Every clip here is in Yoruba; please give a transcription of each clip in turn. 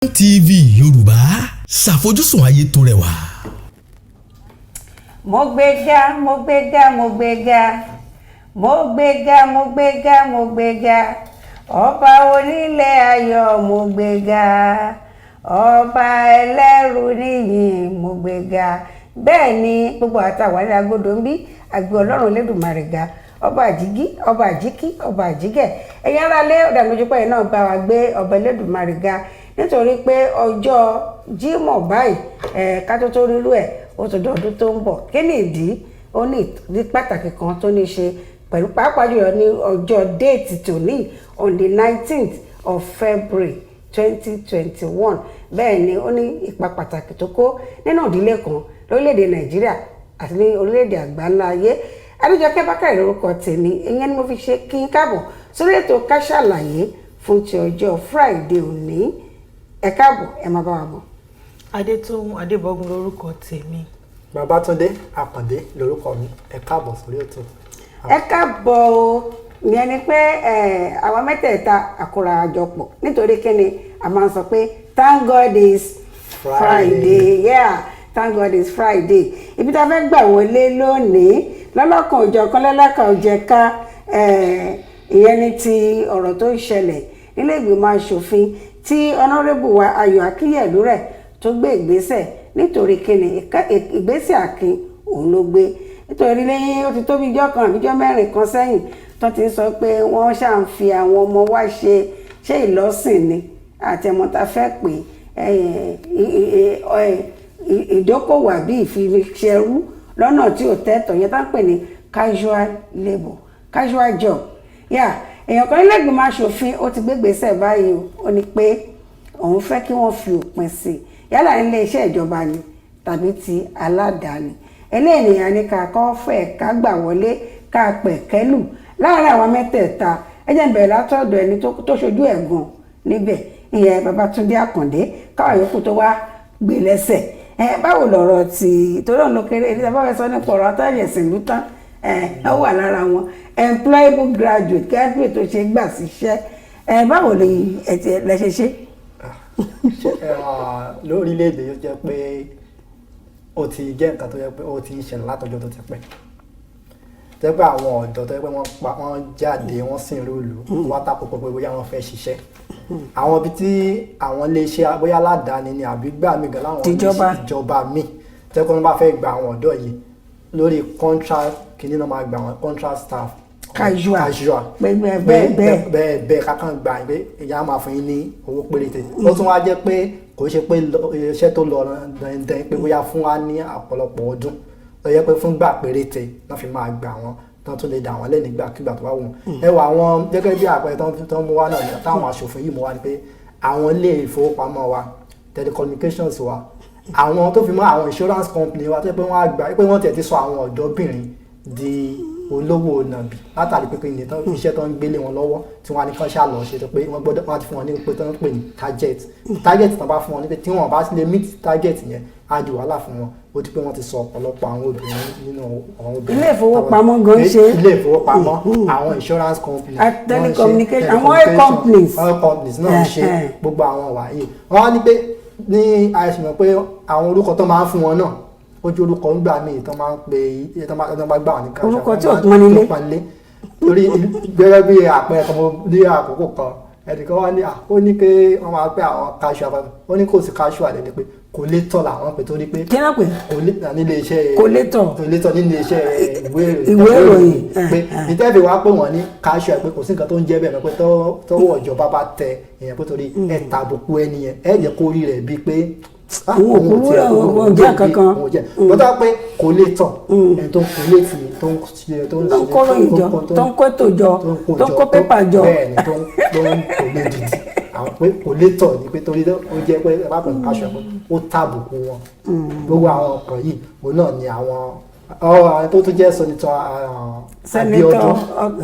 TV Yorùbá ṣàfojúsùn ayé tó rẹwà. mo gbéga mo gbéga mo gbéga mo gbéga mo gbéga mo gbéga ọba onílé ayọ̀ mo gbéga ọba ẹlẹ́rù níyìn mo gbéga. bẹ́ẹ̀ ni gbogbo àtàwọn ilé agodo ń bí àgbẹ̀ ọlọ́run Elédùmarè ga ọba àjígí ọba àjíkí ọba àjígẹ̀ ẹ̀yin aráalé ọ̀dàlójúpẹ́ náà bá wa gbé ọba Elédùmarè ga nítorí pé ọjọ́ Jímọ̀ báyìí ká tó rírú ẹ̀ ó tó dọ̀ọ́dún tó ń bọ̀ kí ni ìdí ó ní ìdí pàtàkì kan tó ní ṣe pẹ̀lú pàápàá jùlọ ní ọjọ́ déètì tòní on the 19th of February 2021 bẹ́ẹ̀ ni ó ní ipa pàtàkì tó kó nínú ìdílé kan lórílẹ̀‐èdè Nàìjíríà àti ní orílẹ̀‐èdè àgbáńlá ayé. Adéjọkẹ́ Bákàrè lórúkọ tèmi ìyẹn ni mo fi ṣe kí n káàbọ̀ sórí ètò Ká Sálàyé fún ti ọjọ́ Friday òní. Ẹ káàbọ̀ ẹ máa bá wa bọ̀. Adétóun Adébọ̀gún lórúkọ tèmi. Babátúndé Àkàndé lórúkọ mi. Ẹ káàbọ̀ sórí ètò. Ẹ káàbọ̀ o ìyẹn ni pé àwa mẹ́tẹ̀ẹ̀ta àkóra àjọpọ̀ nítorí kíni a máa ń sọ pé thank God is Friday. Yeah, thank God is Friday. Ibi tá a fẹ́ gbà wọlé lónìí lọ́lọ́kan òjọ̀kan lọ́lọ́kan òjẹ̀ka ìyẹn ni ti ọ̀rọ̀ tó ń ṣẹlẹ̀ nílé ìgbìmọ̀ aṣòfin tí ọ̀nàrẹ́bù wa Ayọ̀ Akínyẹ̀lú rẹ̀ tó gbé ìgbésẹ̀ nítorí kíni ìgbésẹ̀ Akin òun ló gbé nítorí lẹ́yìn ó ti tó bí ijọ́ kan àbíjọ́ mẹ́rin kan sẹ́yìn tó ti sọ pé wọ́n ṣáà ń fi àwọn ọmọ wa ṣe ìlọ́sìn ni àtẹ̀mọ́ta fẹ́ pé ìdókòwò àbí ìfiṣẹ́rú lọ́nà tí ò tẹ́tọ̀ yẹn tá ń pè ní casual labour casual job. Èèyàn kan nílẹ̀ ìgbìmọ̀ aṣòfin ó ti gbégbèsè báyìí ó ní pé òun fẹ́ kí wọ́n fi òpin sí yálà nílé iṣẹ́ ìjọba ni tàbí ti aládàáni. Eléyìí ni ká kọ́ fẹ́ ká gbà wọlé ká pẹ̀ kẹ́lù láàárín àwọn mẹ́tẹ̀ẹ̀ta ẹ jẹ́ n bẹ̀rẹ̀ látọ̀dọ̀ ẹni tó ṣojú ẹ̀gàn níbẹ̀ ìyẹn Babátúndé Àkàndé káwọn yòókù tó wá gbé lẹ́sẹ̀. Báwo lọ̀rọ̀ tí torí ọ̀nà kéré èdè tí a bá fẹ́ sọ nípa ọ̀rọ̀ àtàyẹ̀sìn ìlú tán ó wà lára wọn employable graduate graduate tó ṣe gbà síṣẹ́ báwo lè ṣe ṣe. lórílẹ̀‐èdè yóò jẹ́ pé ó ti jẹ́ nǹkan tó yẹ pé ó ti ń ṣẹlẹ̀ látọjọ́ tó ti pẹ́ tẹ́ pé àwọn ọ̀dọ́ tó yẹ pé wọ́n jáde wọ́n sì ń rúlù wọ́n tako pé bóyá wọ́n fẹ́ ṣiṣẹ́ àwọn ibi tí àwọn iléeṣẹ́ bóyá aládàáni ni àbí gbà mí gan láwọn ìjọba míì tẹ́ pé wọ́n bá fẹ́ gba àwọn ọ̀dọ́ yìí lórí contract kìíní náà máa gba àwọn contract staff casual bẹ́ẹ̀ kákan gbà pé ìyá máa fún yín ní owó péréte ó tún wá jẹ́ pé kò ṣe pé iṣẹ́ tó lọ dandan pé bóyá fún wa ní ọ̀pọ̀lọpọ̀ ọdún ó yẹ pé fún gbà péréte náà fi máa gbà wọ́n tán tún lè dà wọ́n lẹ́nu ìgbàkigbà tó bá wù wọ́n. Ẹ wọ àwọn gẹ́gẹ́ bí àpẹẹrẹ tó ń mú wá náà táwọn aṣòfin yìí mú wá ni pé àwọn ilé ìfowópamọ́ wa telecommunications wa àwọn tó fi mọ́ àwọn insurance company wa tó yẹ pé wọ́n á gbà pé wọ́n tiẹ̀ ti sọ àwọn ọ̀dọ́bìnrin di olówó nàbì látàrí pé ní iṣẹ́ tó ń gbélé wọn lọ́wọ́ tí wọ́n á ní kán ṣáà lọ ṣe tó pé wọ́n gbọ́dọ̀ wọ́n ti fún wọn ní pé tó ń pè ní target tó bá fún wọn ní pé tí wọ́n bá lè meet target yẹn á di wàhálà fún wọn ó ti pé wọ́n ti sọ ọ̀pọ̀lọpọ̀ àwọn obìnrin nínú àwọn obìnrin. Ilé ìfowópamọ́ gan ṣe. Ilé ìfowópamọ́ àwọn insurance company. Telecommunication àwọn oil companies. Oil companies náà ń ṣe gbogbo àwọn wàyí. Wọ́n á ní pé ní àìsàn pé àwọn orúkọ tó máa ń fún wọn náà ojú orúkọ nígbà míì tó máa ń pe tó máa gbà wọn ní káṣọ orúkọ tí ò pọn nílé torí gẹ́gẹ́ bí àpẹẹrẹ kan ní àkókò kan ẹnìkan wá ní ó ní pé wọ́n máa pẹ́ àwọn káṣọ àbábọ̀ ó ní kò sí káṣọ àdéhùn pé kò lè tọ̀ làwọn pé torí pé kí náà pé nílé iṣẹ́ kò lè tọ̀ nílé iṣẹ́ ìwé ìròyìn pé ìtẹ́fẹ̀ wá pé wọ́n ní káṣọ pé kò sí nǹkan tó ń jẹ́ bẹ́ẹ̀ pé tọ́wọ́ ìjọba bá tẹ èèyàn pé torí ẹ̀ tàbùkù ẹni yẹn ẹ̀ jẹ́ kó rí rẹ̀ bíi pé àwọn òkúrú àwọn ọjà kankan bọ́tà pé kò lè tọ̀ ẹni tó ń kò lè tì tó ń kó ròyìn jọ tó ń kó ètò jọ tó ń kó pépà jọ bẹ́ẹ̀ ni tó ń kò lè dìdì àwọn pé kò lè tọ̀ ní pé torí ó jẹ́ pé ẹ bá pẹ̀lú káṣọ pé ó tàbùkù wọn gbogbo àwọn ọkọ̀ yìí òun náà ni àwọn tó tún jẹ́ sọ́nitọ́ Abíọ́dún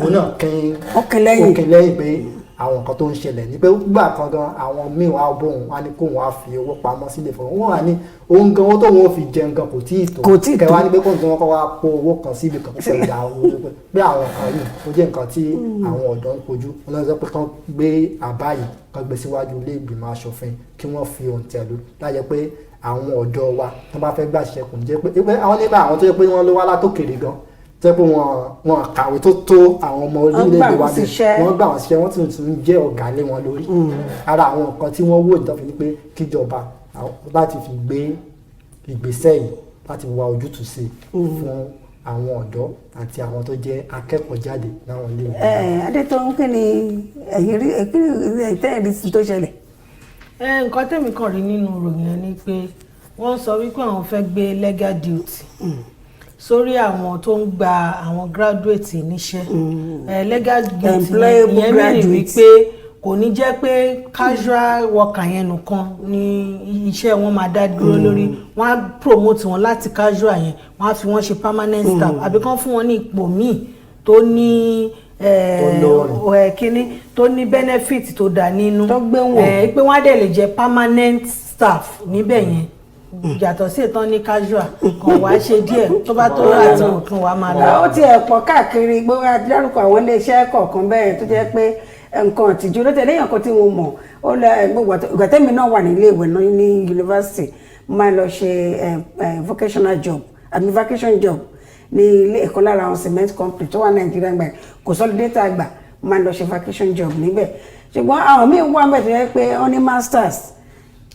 òun náà kín lẹ́yìn pé àwọn nǹkan tó ń ṣẹlẹ̀ ní pé gbà kan gan àwọn míì wá bóun wá ní kóun wá fi owó pamọ́ sílé fún wọn wà ní ohun gan owó tóun ó fi jẹun gan kò tíì tó kẹwàá ní pé kóun tí wọ́n kọ́ wá kó owó kan síbi kan pẹ̀lú ìdá owó pé àwọn nǹkan yìí ó jẹ́ nǹkan tí àwọn ọ̀dọ́ ń kojú wọn lọ sọ pé kán gbé àbá yìí kán gbé síwájú ilé ìgbìmọ̀ aṣòfin kí wọ́n fi òǹtẹ̀ lù lájẹ́ pé àwọn ọ̀dọ́ wa tó bá fẹ́ gbà ṣiṣẹ́ kò ní jẹ́ pé àwọn nígbà àwọn tó yẹ pé wọ́n ló wá látòkèrè gan tẹ́ pé wọn kàwé tó àwọn ọmọ orílẹ̀-èdè wa ní wọ́n gbà wọ́n síṣẹ́ wọ́n tún jẹ́ ọ̀gá lé wọn lórí ara àwọn nǹkan tí wọ́n wò ìdánfẹ́ ni pé kíjọba láti fi gbé ìgbésẹ̀ yìí láti wá ojútùú sí fún àwọn ọ̀dọ́ àti àwọn tó jẹ́ akẹ́kọ̀ọ́ jáde láwọn ilé ìwé. Adétọ́un kí ni ẹ̀yìn rí tó ṣẹlẹ̀? Nǹkan tẹ̀mí kàn rí nínú ìròyìn ni pé wọ́n sọ wípé àwọn fẹ́ gbé legal duty sórí àwọn tó ń gba àwọn graduate níṣẹ́ legal duty ìyẹn mìíràn wípé kò ní jẹ́ pé casual worker yẹn nìkan ni iṣẹ́ wọn máa dá dúró lórí wọ́n á promote wọn láti casual yẹn wọ́n á fi wọ́n ṣe permanent staff àbí kán fún wọn ní ipò míì tó ní kíní tó ní benefit tó dá nínú tó gbé wọn pé wọ́n á dẹ̀ lè jẹ́ permanent staff níbẹ̀ yẹn yàtọ̀ sí ìtàn ní casual kan wá ṣe díẹ̀ tó bá tó rà àti òtún wa máa lọ. ó ti ẹ̀pọ̀ káàkiri gbogbo àdárúkọ àwọn iléeṣẹ́ kọ̀ọ̀kan bẹ́ẹ̀ tó jẹ́ pé nǹkan àtijọ́ ló tẹ̀lé èèyàn kan tí mo mọ̀ ó lọ gbogbo ìgbàtẹ́mi náà wà nílé ìwé náà ní yunifásitì máa lọ ṣe vocational job àmì vacation job ní ilé ẹ̀kọ́ lára àwọn cement company tó wà Nàìjíríà gbà kò sọ́lídétà àgbà máa lọ ṣe vacation job níbẹ̀ ṣùgbọ́n àwọn míì wà mẹ́tò tó yẹ pé wọ́n ní masters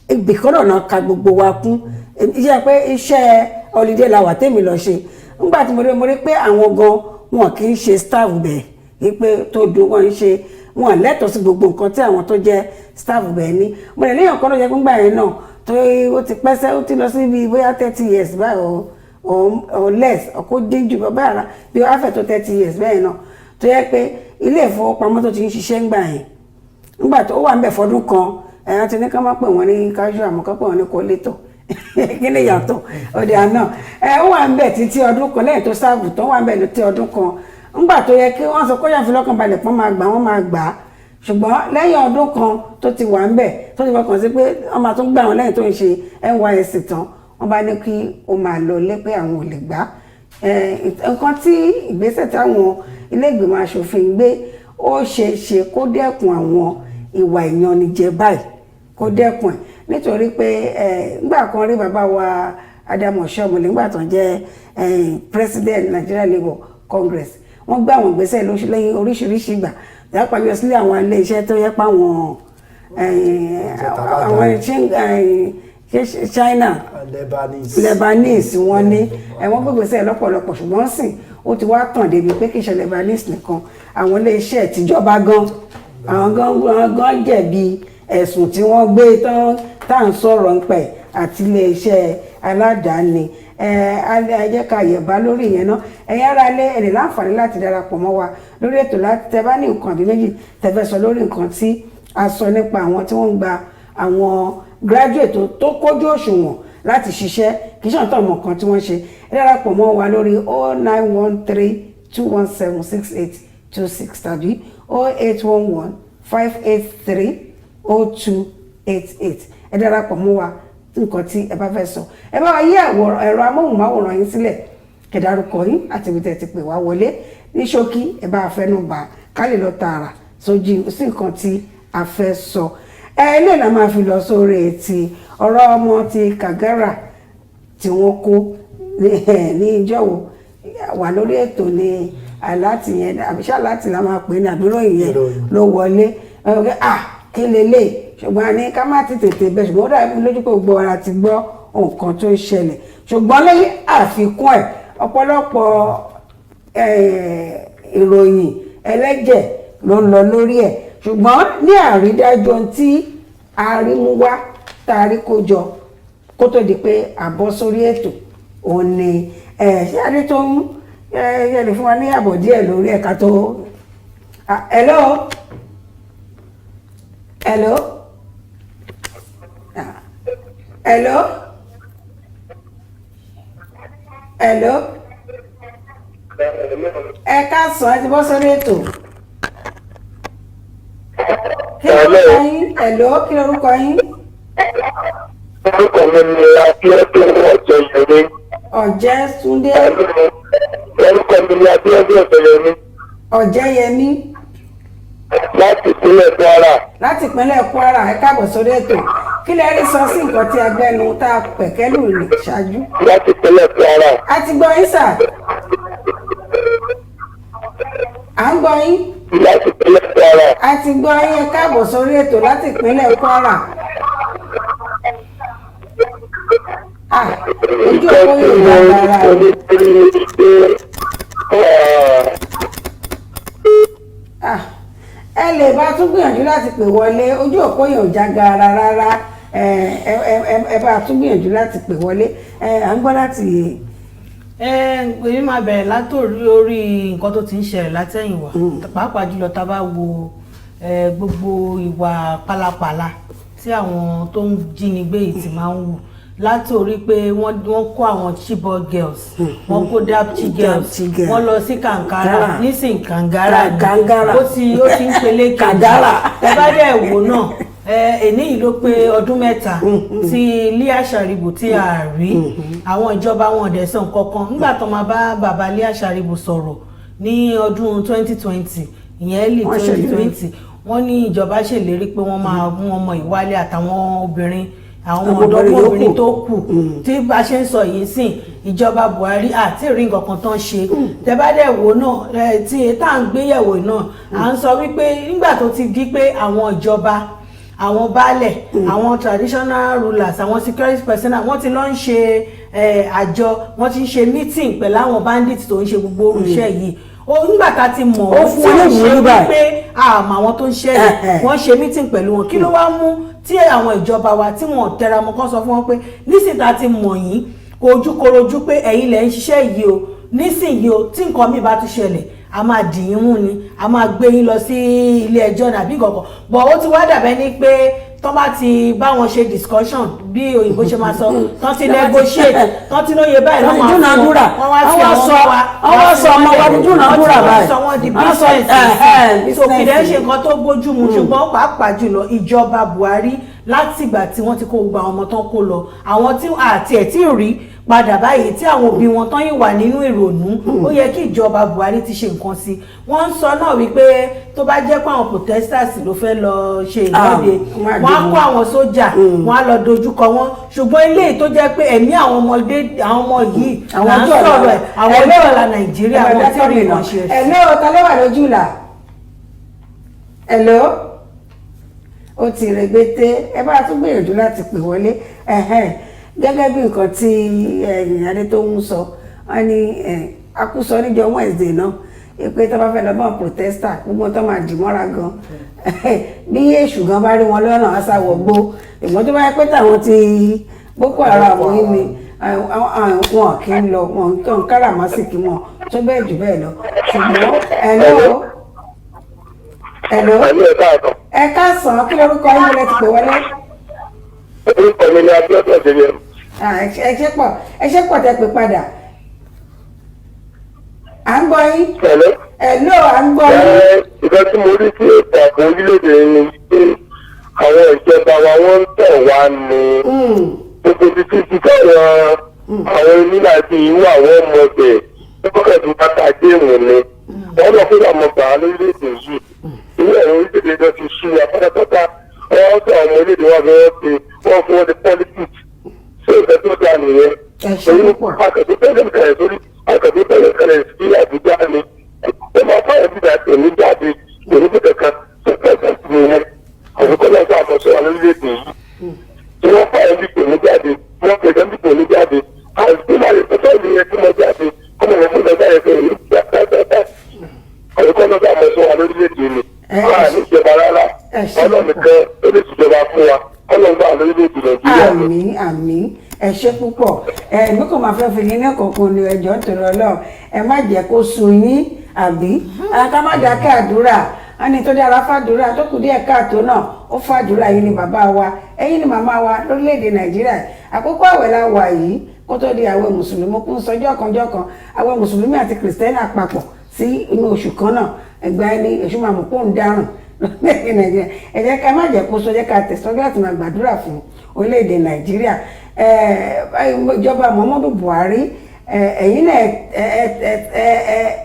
ìbìkọ́rọ̀ náà ka gbogbo wa kún iṣẹ́ pé iṣẹ́ holiday la wà tèmi lọ ṣe nígbà tí mo rí pé àwọn gan wọn kì í ṣe staff bẹ̀ wípé tó dùn wọn ṣe wọn lẹ́tọ̀ọ́ sí gbogbo nǹkan tí àwọn tó jẹ́ staff bẹ̀ ní mo lè léèyàn kan ló jẹ́ pé ńgbà yẹn náà tó ó ti pẹ́sẹ́ ó ti lọ sí ibi bóyá 30 years báyìí or less ọkọ̀ díjú bàbá àrà bí ó afẹ́ tó 30 years bẹ́ẹ̀ náà tó yẹ pé ilé ìfowópamọ́ tó ti ń ṣiṣẹ́ ńgbà yẹn ńgbà tó wà ń bẹ̀ fọdún kan ẹ̀yàn ti ní ká má pè wọ́n ní casual àmọ́ ká pè wọ́n ní collator kí ni yàtọ̀ ọdẹ àná ó wà ń bẹ̀ títí ọdún kan lẹ́yìn tó sáàbù tó wà ń bẹ̀ lótí ọdún kan ńgbà tó yẹ kí wọ́n sọ kó yàn fi lọ́kàn balẹ̀ pọ́n máa gbà wọ́n máa gbà á ṣùgbọ́n lẹ́yìn ọdún kan tó ti wà ń bẹ̀ tó ti fọkàn sí pé wọ́n máa tún gbà wọ́n lẹ́yìn tó ń ṣe NYSC tán wọ́n bá ní kí ó máa lọ lé pé àwọn ò lè gbà nǹkan tí ìgbésẹ̀ táwọn ilé ìgbìmọ̀ aṣòfin gbé ó ṣe kó dẹ́kun àwọn ìwà ìyanijẹ báyìí kó dẹ́kun ẹ̀ nítorí pé nígbà kan rí bàbá wa Adamu Oshiomhole nígbà tó ń jẹ́ president Nigeria Labour Congress wọ́n gbé àwọn ìgbésẹ̀ lẹ́yìn oríṣiríṣi ìgbà dápà yọ sílé àwọn ilé iṣẹ́ tó yẹ pa àwọn China Lebanese wọ́n ní wọ́n gbé ìgbésẹ̀ lọ́pọ̀lọpọ̀ ṣùgbọ́n sìn ó ti wá tàn débi pé kì í ṣe Lebanese nìkan àwọn ilé iṣẹ́ tìjọba gan àwọn gan jẹ̀bi ẹ̀sùn tí wọ́n gbé tá à ń sọ̀rọ̀ ń pẹ̀ àti iléeṣẹ́ aládàáni jẹ́ ká yẹ̀bá lórí ìyẹn náà ẹ̀yin ará ilé ẹ lè láǹfààní láti darapọ̀ mọ́ wa lórí ètò láti tẹ́ bá ní nǹkan àbí méjì tẹ́ fẹ́ sọ lórí nǹkan tí a sọ nípa àwọn tí wọ́n ń gba àwọn graduate tó kójú òṣùwọ̀n láti ṣiṣẹ́ kì í ṣàǹtọ̀ mọ̀ kan tí wọ́n ṣe ẹ darapọ̀ mọ́ wa lórí 0913-217-6826 tàbí 0811-583-0288 ẹ darapọ̀ mọ́ wa nǹkan tí ẹ bá fẹ́ sọ ẹ bá wa yí ẹ̀rọ amóhùnmáwòrán yín sílẹ̀ kẹ̀dárúkọ yín àti ibi tẹ́ ti pè wá wọlé ní ṣókí ẹ bá fẹ́nu bà ká lè lọ tààrà sójú sí nǹkan tí a fẹ́ sọ ilé la máa fi lọ sórí ti ọ̀rọ̀ ọmọ ti Kagara tí wọ́n kó ní ìjọ́wọ́ wà lórí ètò ní aláàtì yẹn àbíṣà láti la máa pè ní àbíròyìn yẹn ló wọlé kí lélẹ̀ ṣùgbọ́n a ní ká má ti tètè bẹ̀ ṣùgbọ́n ó dàbí lójú pé gbogbo ara ti gbọ́ nǹkan tó ń ṣẹlẹ̀ ṣùgbọ́n lẹ́yìn àfikún ẹ̀ ọ̀pọ̀lọpọ̀ ìròyìn ẹlẹ́jẹ̀ ló ń lọ lórí ẹ̀ ṣùgbọ́n ní àrídájọ́ tí àrímúwá tàrí kó jọ kó tó di pé àbọ̀ sórí ètò òun ni ṣé adé tó ń yẹlẹ̀ fún wa ní àbọ̀ díẹ̀ lórí ẹ̀ka tó hello. Hello? Hello? Hello? Ẹ káàsán ẹ ti bọ́ sórí ètò. kí lorúkọ yín ẹ̀ló kí lorúkọ yín. orúkọ mi ni Abíọ́dún Ọ̀jẹ̀yẹmí. Ọ̀jẹ̀túndé. orúkọ mi ni Abíọ́dún Ọ̀jẹ̀yẹmí. Ọ̀jẹ̀yẹmí. láti ìpínlẹ̀ Kwara. láti ìpínlẹ̀ Kwara ẹ káàbọ̀ sórí ètò kí lẹ rí sọ sí nǹkan tí agbẹnu tá a pẹ̀kẹ́lù rè ṣáájú. láti ìpínlẹ̀ Kwara. a ti gbọ́ yín sà. à ń gbọ́ yín. láti ìpínlẹ̀ Kwara. a ti gbọ́ yín ẹ káàbọ̀ sórí ètò láti ìpínlẹ̀ Kwara. ojú òpó yóò gbà dára. ẹ lè bá tún gbìyànjú láti pè wọlé ojú òpó yóò já gaara rárá ẹ bá tún gbìyànjú láti pè wọlé à ń gbọ́ láti. èmi máa bẹ̀rẹ̀ látòrí orí nǹkan tó ti ń ṣẹlẹ̀ látẹ̀yìnwá pàápàá jùlọ tá a bá wo gbogbo ìwà pálapàla tí àwọn tó ń jínigbé yìí ti máa ń wù látòrí pé wọ́n kó àwọn Chibok girls wọ́n kó Dapchi girls wọ́n lọ sí Kankara nísìn Kangara ni ó ti ń pele Kangara ẹ bá dẹ̀ wò náà èní yìí ló pé ọdún mẹ́ta tí Leah Sharibu tí a rí àwọn ìjọba wọn dẹ̀ sàn kankan nígbà tó máa bá bàbá Leah Sharibu sọ̀rọ̀ ní ọdún 2020 ìyẹn early 2020 wọ́n ní ìjọba ṣèlérí pé wọ́n máa mú ọmọ ìwálé àtàwọn obìnrin àwọn ọ̀dọ́mọbìnrin tó kù tí bá ṣe ń sọ yìí sìn ìjọba Buhari àti rí nǹkan kan tán ṣe tẹ́bádẹ́wò náà tí tá à ń gbéyẹ̀wò náà à ń sọ wípé nígbà tó ti di pé àwọn ìjọba àwọn baálẹ̀ àwọn traditional rulers àwọn security personnel wọ́n ti lọ ń ṣe àjọ wọ́n ti ń ṣe meeting pẹ̀lú àwọn bandits tó ń ṣe gbogbo olùṣẹ́ yìí nígbà tá a ti mọ̀ ó fún wọn ní ìwúrí báyìí pé àmọ́ àwọn tó ń ṣe wọ́n ṣe meeting pẹ̀lú wọn kí ló wá mú tí àwọn ìjọba wa tí wọ́n tẹra mọ́ kán sọ fún wọn pé nísìnyí tá a ti mọ̀ yín ojúkorojú pé ẹ̀yin lẹ̀ ń ṣiṣẹ́ yìí o nísìnyí o tí nǹkan mi bá tún ṣẹlẹ̀ a máa dì yín mú ni a máa gbé yín lọ sí ilé ẹjọ́ nàbí kankan bọ̀ ó ti wá dàbẹ́ ní pé tọ́ bá ti bá wọn ṣe discussion bí òyìnbó ṣe máa sọ tọ́ ti negotiate tọ́ ti lóye báyìí lọ́mọ àfihàn wọ́n wá fi àwọn sọ ọmọ wa ní dúnàdúrà báyìí wọ́n sọ wọ́n di business so kìdẹ́ ṣe nǹkan tó bójú mu ṣùgbọ́n pàápàá jùlọ ìjọba Buhari látìgbà tí wọ́n ti kó gbogbo àwọn ọmọ tán kó lọ àwọn tí àti ẹ̀ tí ì rí padà báyìí tí àwọn òbí wọn tán yìí wà nínú ìrònú ó yẹ kí ìjọba Buhari ti ṣe nǹkan sí wọ́n ń sọ náà wípé tó bá jẹ́ pé àwọn protesters ló fẹ́ lọ ṣe ìwọ́de wọ́n á kó àwọn sójà wọ́n á lọ dojúkọ wọn ṣùgbọ́n eléyìí tó jẹ́ pé ẹ̀mí àwọn ọmọdé àwọn ọmọ yìí là ń sọ̀rọ̀ ẹ̀ àwọn ọjọ́ ọ̀la Nàìjíríà wọ́n ti rí wọn ṣe. ẹ̀lọ́ ta ló wà lójú là ẹ̀lọ́ ó ti rẹ̀gbẹ́tẹ́ ẹ bá tún gbìyànjú láti pè wọlé gẹ́gẹ́ bí nǹkan tí adé tó ń sọ wọ́n ní akúsọ níjọ Wednesday náà pé tó bá fẹ́ lọ bá protester gbogbo tó máa dì mọ́ra gan bí èṣù gan bá rí wọn lọ́nà aṣáwọ̀ gbó ìgbọ́n tó bá yẹ pé táwọn ti Boko Haram yìí ni wọn kì í lọ wọn kàn káràmásìkì wọn tó bẹ́ẹ̀ jù bẹ́ẹ̀ lọ ṣùgbọ́n ẹ káàsán kí lórúkọ yín lẹ ti pè wọlé. orúkọ mi ni Abíọ́dún Ọ̀jẹ̀yẹmí. ẹ ṣe pọ̀ tẹ pé padà à ń gbọ́ yín. ẹ̀lọ́ à ń gbọ́ yín. ìgbà tí mo rí sí ètò ààbò orílẹ̀-èdè ni pé àwọn ìjọba wa wọ́n ń tẹ̀ wá ní gbogbo títí tí káwọn àwọn onílà ti ìwọ àwọn ọmọ ọbẹ̀ lọ́kọ̀ tó bá ta géèmù ni wọ́n lọ fún àwọn ọgbà lórílẹ̀-èdè yìí ìwé ẹ̀rọ orílẹ̀-èdè náà ti sú wa pátápátá wọ́n sọ àwọn orílẹ̀-èdè wa bí wọ́n fún wọn di politics ṣé ìfẹ́ tó dáa nìyẹn akẹ́kọ̀ọ́ tẹ́lẹ̀ kẹrẹ̀ sórí akẹ́kọ̀ọ́ tẹ́lẹ̀ kẹrẹ̀ sí Àbújá ni ó máa fáwọn bíbá tèmi jáde èmi tó kẹ̀kẹ́ tó kẹ̀kẹ́ sí nìyẹn àbúkọ́ náà sọ àkọsọ wa lórílẹ̀-èdè yìí tí wọ́n fáwọn bí tèmi jáde wọ́n pẹ̀lú bí tèmi jáde àti máa lè tọ́tọ́ ìlú yẹn tí mo jáde ọmọ wọn fún lọ́jà yẹn fún mi àbúkọ́ náà sọ àkọsọ wa lórílẹ̀-èdè ni wọ́n à ní ìjọba rárá ọlọ́run kan ó lè ṣèjọba fún wa ọlọ́run bá lórílẹ̀-èdè Nàìjíríà. àmín ẹ ṣé púpọ̀ ẹ̀mí kò máa fẹ́ fi yín ní kọ̀ọ̀kan ní ẹjọ́ nítorí Ọlọ́run ẹ má jẹ́ kó sun yín àbí ká má dákẹ́ àdúrà wọn ni tó dára fàdúrà tó kù díẹ̀ káàtó náà ó fàdúrà yín ni bàbá wa ẹ̀yin ni màmá wa lórílẹ̀‐èdè Nàìjíríà àkókò àwẹ̀ la wà yìí kó tó di àwẹ̀ mùsùlùmí kún sọjọ́ kan àwẹ̀ mùsùlùmí àti kìrìsìtẹ́nì àpapọ̀ sí inú oṣù kan náà ẹgbẹ́ ẹni èṣù máa mú kó ń dáràn lórílẹ̀-èdè nàìjíríà ẹ jẹ́ ká má jẹ́ kó sọ jẹ́ ká tẹ̀síwájú láti máa gbàdúrà fún orílẹ̀-èdè nàìjíríà ìjọba Muhammadu Buhari ẹ̀yin náà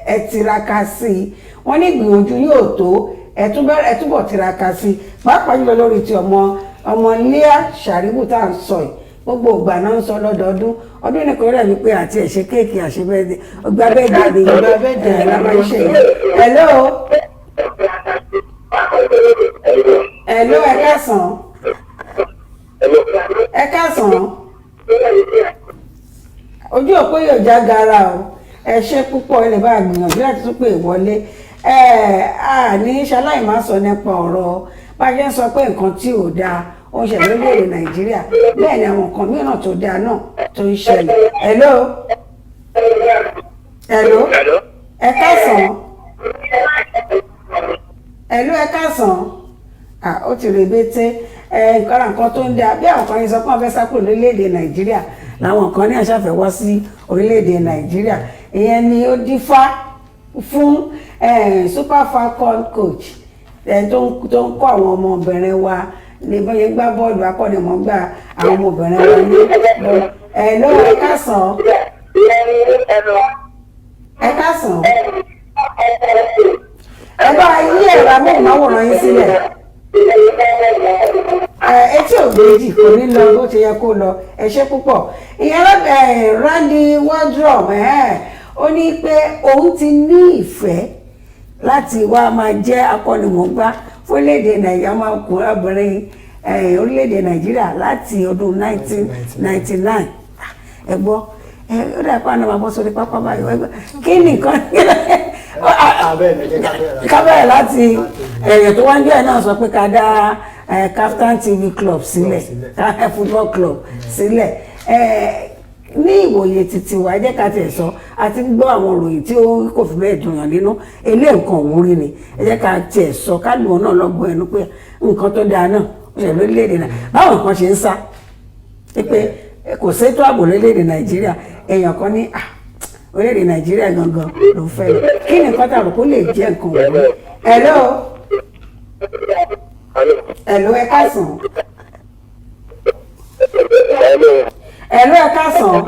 ẹ tiraka sí i wọ́n ní ìgbìyànjú yóò tó ẹ túbọ̀ tiraka sí i pàápàá jùlọ lórí ti ọmọ Leah Sharibu tá à ń sọ yìí gbogbo ìgbà náà ń sọ lọ́dọọdún ọdún nìkan rẹ̀ wípé àti ẹ̀ṣẹ̀ kéèkì àṣebẹ́ẹ́dẹ́ ọgbà bẹ́ẹ̀dẹ̀ ni ọgbà bẹ́ẹ̀dẹ̀ la máa ń ṣe yìí. Hello ẹ káàsán. Ẹ káàsán. Ojú òpó yóò já gara o ẹ ṣe púpọ̀ ẹ lè bá gbìyànjú láti tún pè wọlé ní ṣaláì má sọ nípa ọ̀rọ̀ bá a ṣe ń sọ pé nǹkan tí ò dáa ó ń ṣẹlẹ̀ lórílẹ̀-èdè Nàìjíríà bẹ́ẹ̀ ni àwọn nǹkan mìíràn tó dáa náà tó ń ṣẹlẹ̀. Hello ẹ káàsán. Ẹ káàsán. Ó ti rèbété nǹkan tó ń dáa bí àwọn kan yẹn sọ pé wọ́n fẹ́ sá kúrò lórílẹ̀-èdè Nàìjíríà làwọn kan ní àṣàfẹ́ wá sí orílẹ̀-èdè Nàìjíríà ìyẹn ni ó dífá fún Super Falcon coach tó ń kọ́ àwọn ọmọbìnrin wa ní bóyá gbá bọ́ọ̀lù akọ́nimọ̀ọ́gbà àwọn ọmọbìnrin wa ní bọ́ọ̀lù. Ẹ káàsán. Ẹ káàsán. Ẹ bá yí ẹ̀rọ amóhùnmáwòrán yín sílẹ̀. Etí ògbéjì kò ní lọ bó ti yẹ kó lọ ẹ ṣé púpọ̀. Ìyẹn Randy Wardrum ó ní pé òun ti ní ìfẹ́ láti wá máa jẹ́ akọ́nimọ̀ọ́gbá fún orílẹ̀-èdè Nàìjíríà máa kún obìnrin orílẹ̀-èdè Nàìjíríà láti ọdún 1999 ẹ gbọ́ ó dà pé àwọn ọmọ sórí pápá báyìí kí nìkan kábẹ́rẹ̀ láti ẹ̀yẹ̀ tó wá ń jẹ́ náà sọ pé ká dá Kaftan TV club sílẹ̀ football club sílẹ̀ ní ìwòye títí wa ẹ jẹ́ ká tiẹ̀ sọ àti gbọ́ àwọn ìròyìn tí ó kò fi bẹ́ẹ̀ dùnyàn nínú ilé nǹkan òwúrí ni ẹ jẹ́ ká tiẹ̀ sọ ká lù ọ́ náà lọ́gbọ́n ẹnu pé nǹkan tó dáa náà ó ṣe lórílẹ̀‐èdè náà báwọn kan ṣe ń sá pé kò sétò ààbò lórílẹ̀‐èdè Nàìjíríà èèyàn kan ní orílẹ̀‐èdè Nàìjíríà gangan ló ń fẹ́ lọ kí ni nǹkan tàbí kó lè jẹ́ nǹkan òwúrí. Hello ẹ káàsán. Ẹ káàsán.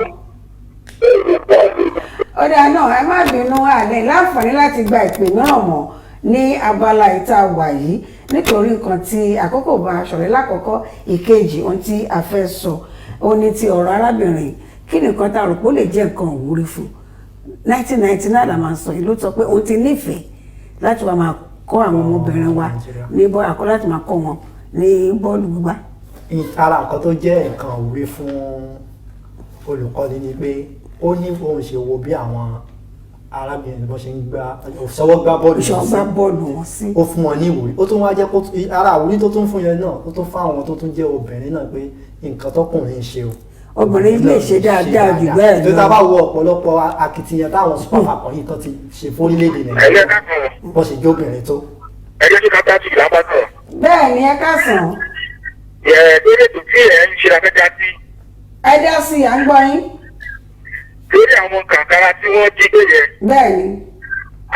Ọ̀dà náà ẹ má bínú àlẹ́ láǹfààní láti gba ìpè náà mọ̀ ní abala ìta wà yìí nítorí nǹkan tí àkókò bá ṣọ̀rẹ́ lákọ̀ọ́kọ́ ìkejì ohun tí a fẹ́ sọ ó ní ti ọ̀rọ̀ arábìnrin kí ni nǹkan tá a rò pé ó lè jẹ́ nǹkan òwúrí fún 1999 la máa sọ yìí ló sọ pé òun ti nífẹ̀ẹ́ láti wá máa kọ́ àwọn ọmọbìnrin wa ní bọ́ọ̀lù láti máa kọ́ wọn ní bọ́ọ̀lù gbígbá. Ara nǹkan tó jẹ́ nǹkan òwúrí fún olùkọ́ni ni pé ó ní òun ṣe wo bí àwọn arábìnrin bó ṣe ń ṣọwọ́ gbá bọ́ọ̀lù wọn sí ó fún wọn ní ìwúrí ó tún wá jẹ́ kó ara ìwúrí tó tún fún yẹn náà ó tún fún àwọn tó tún jẹ́ obìnrin náà pé nǹkan tọkùnrin ń ṣe o obìnrin lè ṣe dáadáa jù bẹ́ẹ̀ lọ. tó tá bá wo ọ̀pọ̀lọpọ̀ akitiyan táwọn Super Falcon yìí tó ti ṣe fún orílẹ̀-èdè Nàìjíríà bó ṣe jẹ́ obìnrin tó. ẹjọ́ tí kàtà ti lábàtọ̀. bẹ́ẹ̀ ni ẹ káàsán. lórí ètò tí ẹ̀ ń ṣe afẹ́já sí. ẹ dá sí à ń gbọ́ yín. lórí àwọn kàkàrà tí wọ́n jí gbé yẹn. bẹ́ẹ̀ ni.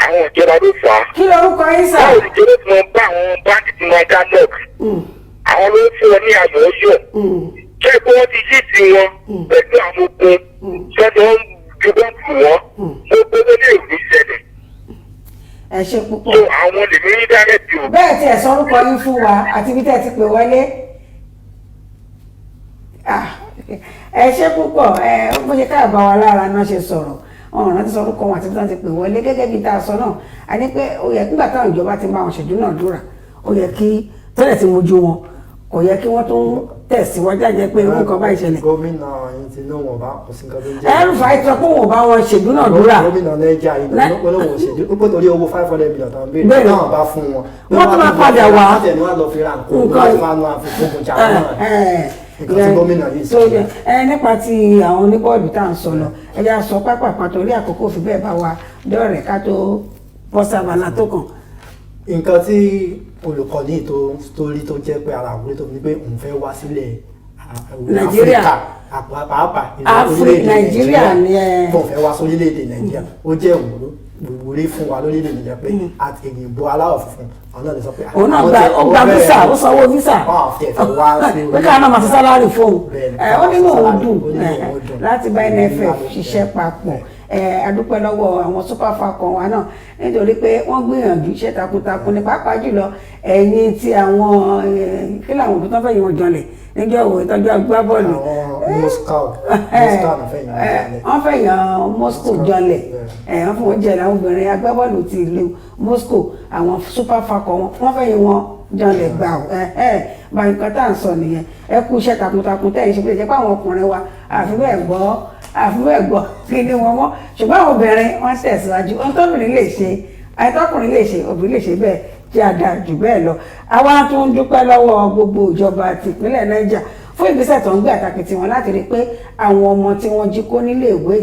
àwọn ìjọba ló fà á. kí lorúkọ yín sà. báwo ni ìjọba tí wọ́n bá àwọn báńkì tí wọ́n dá lọ́ọ̀kì. àwọn ló ń fún wọn ní ayọ̀ ọyọ̀. ṣé pé wọ́n ti yí sí wọn pẹ̀lú àwọn ogun sọ́dọ̀ ń jùbọ́ fún wọn mo gbé lé ìwé ìṣẹ̀lẹ̀. ẹ ṣe púpọ̀. so àwọn lè ní dárẹ́tì o. bẹ́ẹ̀ tí ẹ sọ orúkọ yín fún wa àti bí tẹ́ ẹ ti pè wọlé. ẹ ṣe púpọ̀ bó ṣe káàbá wa lára náà ṣe sọ̀rọ̀ ọ̀run láti sọ orúkọ wọn àti bí wọ́n ti pè wọlé gẹ́gẹ́ bí tá a sọ náà a ní pé ó yẹ nígbà táwọn ìjọba ti máa wọn ṣèdúnàdúrà ó yẹ kí tọ́lẹ̀ ti mojú wọn kò yẹ kí wọ́n tún tẹ̀síwájú àjẹ́ pé irú nǹkan bá ìṣẹ̀lẹ̀. gómìnà yìí ti ní wọn bá kò sí nǹkan tó ń jẹ́. El-Rufai sọ pé wọn bá wọn ṣèdúnàdúrà. gómìnà Nàìjíríà yìí ló pé lóun ṣèdúnàdúrà ó pé torí owó 500 million tán bí náà bá fún wọn. wọ́n tún máa padà wá. wọ́n tẹ̀ ní wọ́n lọ fi ra nǹkan láti máa nu àfikún jà náà. nǹkan tí gómìnà yìí sọ. nípa ti àwọn oníbọ́ọ̀lù tá à ń sọ lọ ẹ yà sọ pápápá torí àkókò fi bẹ́ẹ̀ bá wa dọ́rẹ̀ ká tó bọ́ sábàlá tó kàn. nǹkan tí olùkọ́ni tó rí tó jẹ́ pé ara àwòrán tó ní pé òun fẹ́ wá sílẹ̀ Nàìjíríà pàápàá Nàìjíríà ni tó fẹ́ wá sórílẹ̀-èdè Nàìjíríà ó jẹ́ òwúrò wúrí fún wa lórílẹ̀ nìyẹn pé àti èyìnbó aláwọ̀ funfun àwọn náà lè sọ pé òun náà gba visa ó sanwó visa pé káwọn náà máa fi sálárì fóun ó nínú òun dùn láti bá NFF ṣiṣẹ́ papọ̀ adúpẹ́ lọ́wọ́ àwọn Super Falcon wa náà nítorí pé wọ́n gbìyànjú iṣẹ́ takuntakun ní pàápàá jùlọ ẹ̀yìn tí àwọn kí làwọn òbí tó fẹ́ yìí wọ́n jọlẹ̀ níjọ́ òwe ìtọ́jú agbábọ́ọ̀lù wọ́n fẹ́ yan Moscow jọlẹ̀ wọ́n fún wọn jẹ́ àwọn obìnrin agbábọ́ọ̀lù ti ìlú Moscow àwọn Super Falcon wọ́n fẹ́ yan wọn jọlẹ̀ gbà bá nǹkan tá à ń sọ nìyẹn ẹ kú iṣẹ́ takuntakun tẹ́ ẹ̀ ṣe pé jẹ́ pé àwọn ọkùnrin wa àfi bẹ́ẹ̀ gbọ́ kí ni wọ́n mọ́ ṣùgbọ́n àwọn obìnrin wọ́n tẹ̀síwájú ohun tóbìnrin lè ṣe àìtọ́kùnrin lè ṣe obìnrin lè ṣe bẹ́ẹ̀ tí a dà jù bẹ́ẹ̀ lọ àwa tún ń dúpẹ́ lọ́wọ́ gbogbo ìjọba tìpínlẹ̀ Niger fún ìgbésẹ̀ tó ń gbé àtàkìtì wọn láti rí i pé àwọn ọmọ tí wọ́n jí kó nílé ìwé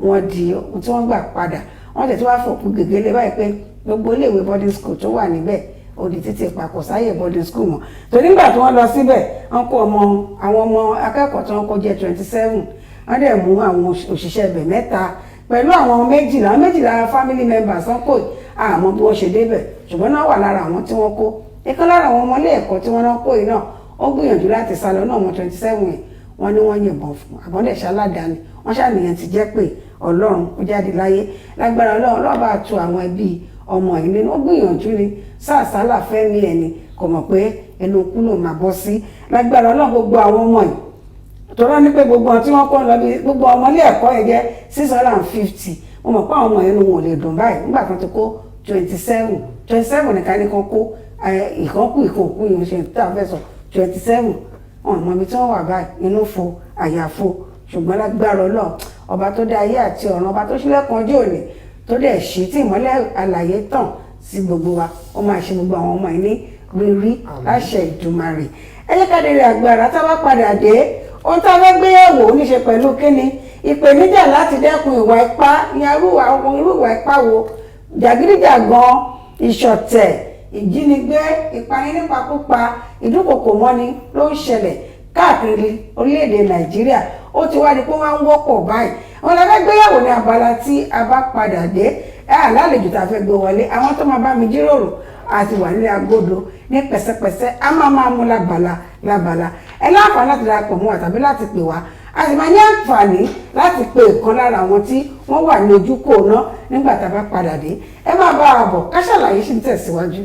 wọn di ohun tí wọ́n gbà padà wọ́n tẹ̀ tí wọ́n fòpin gègéle báyìí pé gbogbo iléèwé boarding school tó wà níbẹ̀ odi títí papọ̀ sáyè boarding school wọn torí nígbà tí wọ́n lọ síbẹ̀ wọ́n kó àwọn ọmọ akẹ́kọ̀ọ́ tí wọ́n kó jẹ́ 27 wọ́n dẹ̀ mú àwọn òṣìṣẹ́ ibẹ̀ 3 pẹ̀lú àwọn 12 family members wọ́n kò àmọ́ bí wọ́n ṣe débẹ̀ ṣùgbọ́n náà wà lára àwọn tí wọ́n kó ìkan lára àwọn ọmọ ilé ẹ̀kọ́ tí wọ́n náà kó yìí náà ó gbìyànjú láti sá lọ náà wọn 27 wọ́n ní wọ́n yìnbọn fún àbọ̀dẹ̀ṣẹ́ aládàáni wọ́n ṣàníyàn ti jẹ́ pé Ọlọ́run ó jáde láyé lágbára Ọlọ́run bá tu àwọn ẹbí ọmọ yìí nínú ó gbìyànjú ni sàásálà fẹ́mi ẹni kò mọ̀ pé ẹnu kú ló máa bọ́ sí lágbára Ọlọ́run gbogbo àwọn ọmọ yìí tọ́lá ní pé gbogbo àwọn tí wọ́n kọ́ lọ bí gbogbo ọmọ ilé ẹ̀kọ́ yẹn jẹ́ 650 mo mọ̀ pé àwọn ọmọ yẹn wọn ò lè dùn báyìí nígbà kan ti kó 27 nìkan ní kan kó ìkọ́kù yìí ṣe tá a fẹ́ sọ 27 ọmọ mi tí wọ́n wà báyìí inú fo àyàfo ṣùgbọ́n lágbára Ọlọ́run ọba tó dá ayé àti ọ̀run ọba tó ṣílẹ̀kùn ọjọ́ òní tó dẹ̀ ṣí tí ìmọ́lẹ̀ àlàyé tàn sí gbogbo wa ó máa ṣe gbogbo àwọn ọmọ yìí ní rírí láṣẹ Ìdùmarè ẹ jẹ́ ká délé agbára tá a bá padà dé ohun tá a fẹ́ gbé yẹ̀wò níṣe pẹ̀lú kíni ìpèníjà láti dẹ́kun ìwà ipá irú ìwà ipá wo jàgídíjàgan ìṣọ̀tẹ̀ ìjínigbé ìpani nípakúpa ìdúnkòkò mọ́ni ló ń ṣẹlẹ̀ káàkiri orílẹ̀-èdè Nàìjíríà ó ti wá di pé wọ́n ń wọ́pọ̀ báyìí wọn la fẹ́ gbé yẹ̀wò ní abala tí a bá padà dé àlálejò tá a fẹ́ gbé wọlé àwọn tó máa bá mi jíròrò àti wà nílé agodo ní pẹ̀sẹ̀pẹ̀sẹ̀ a máa mú lábala ẹ láǹfààní láti darapọ̀ mọ́ àtàbí láti pè wá a sì máa ní àǹfààní láti pe ìkan lára àwọn tí wọ́n wà ní ojú kò ná nígbà tá a bá padà dé ẹ máa bá a bọ̀ ká ṣàlàyé sí tẹ̀síwájú.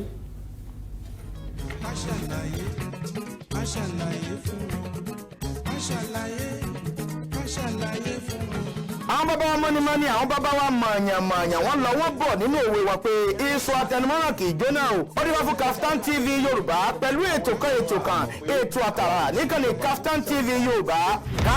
àwọn bàbá wa mọ́nimọ́ni àwọn bàbá wa mọ̀ọ̀yàn wọ́n lọ wọ́n bọ̀ nínú òwe wa pé iṣu àtẹnumọ́ràn kì í jóná o. ó dé wá fún Kaftan TV Yorùbá pẹ̀lú ètò àtàrà níkànnì Kaftan TV Yorùbá ká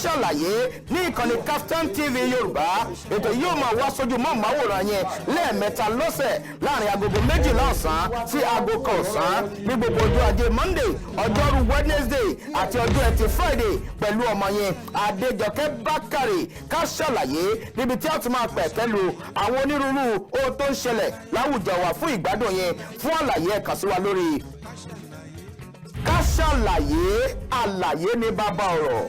ṣàlàyé ní ìkànnì Kaftan TV Yorùbá ètò yóò máa wá sójú mọ́ màwòrán yẹn lẹ́ẹ̀mẹ́ta lọ́sẹ̀ láàrin agogo 12 ọ̀sán sí aago 1 ọ̀sán ní gbogbo ọjọ́ ajé Monday ọjọ́rú Wednesday àti ọjọ́ ẹtì Friday pẹ̀lú ọmọ yẹn Adéjọkẹ́ Bákàrè ká ṣàlàyé níbi tí a ti máa pẹ̀ pẹ̀lú àwọn onírúurú ohun tó ń ṣẹlẹ̀ láwùjọ wa fún ìgbádùn yẹn fún àlàyé ẹ kàn sí wa lórí ká ṣàlàyé àlàyé ní bàbá ọ̀rọ̀.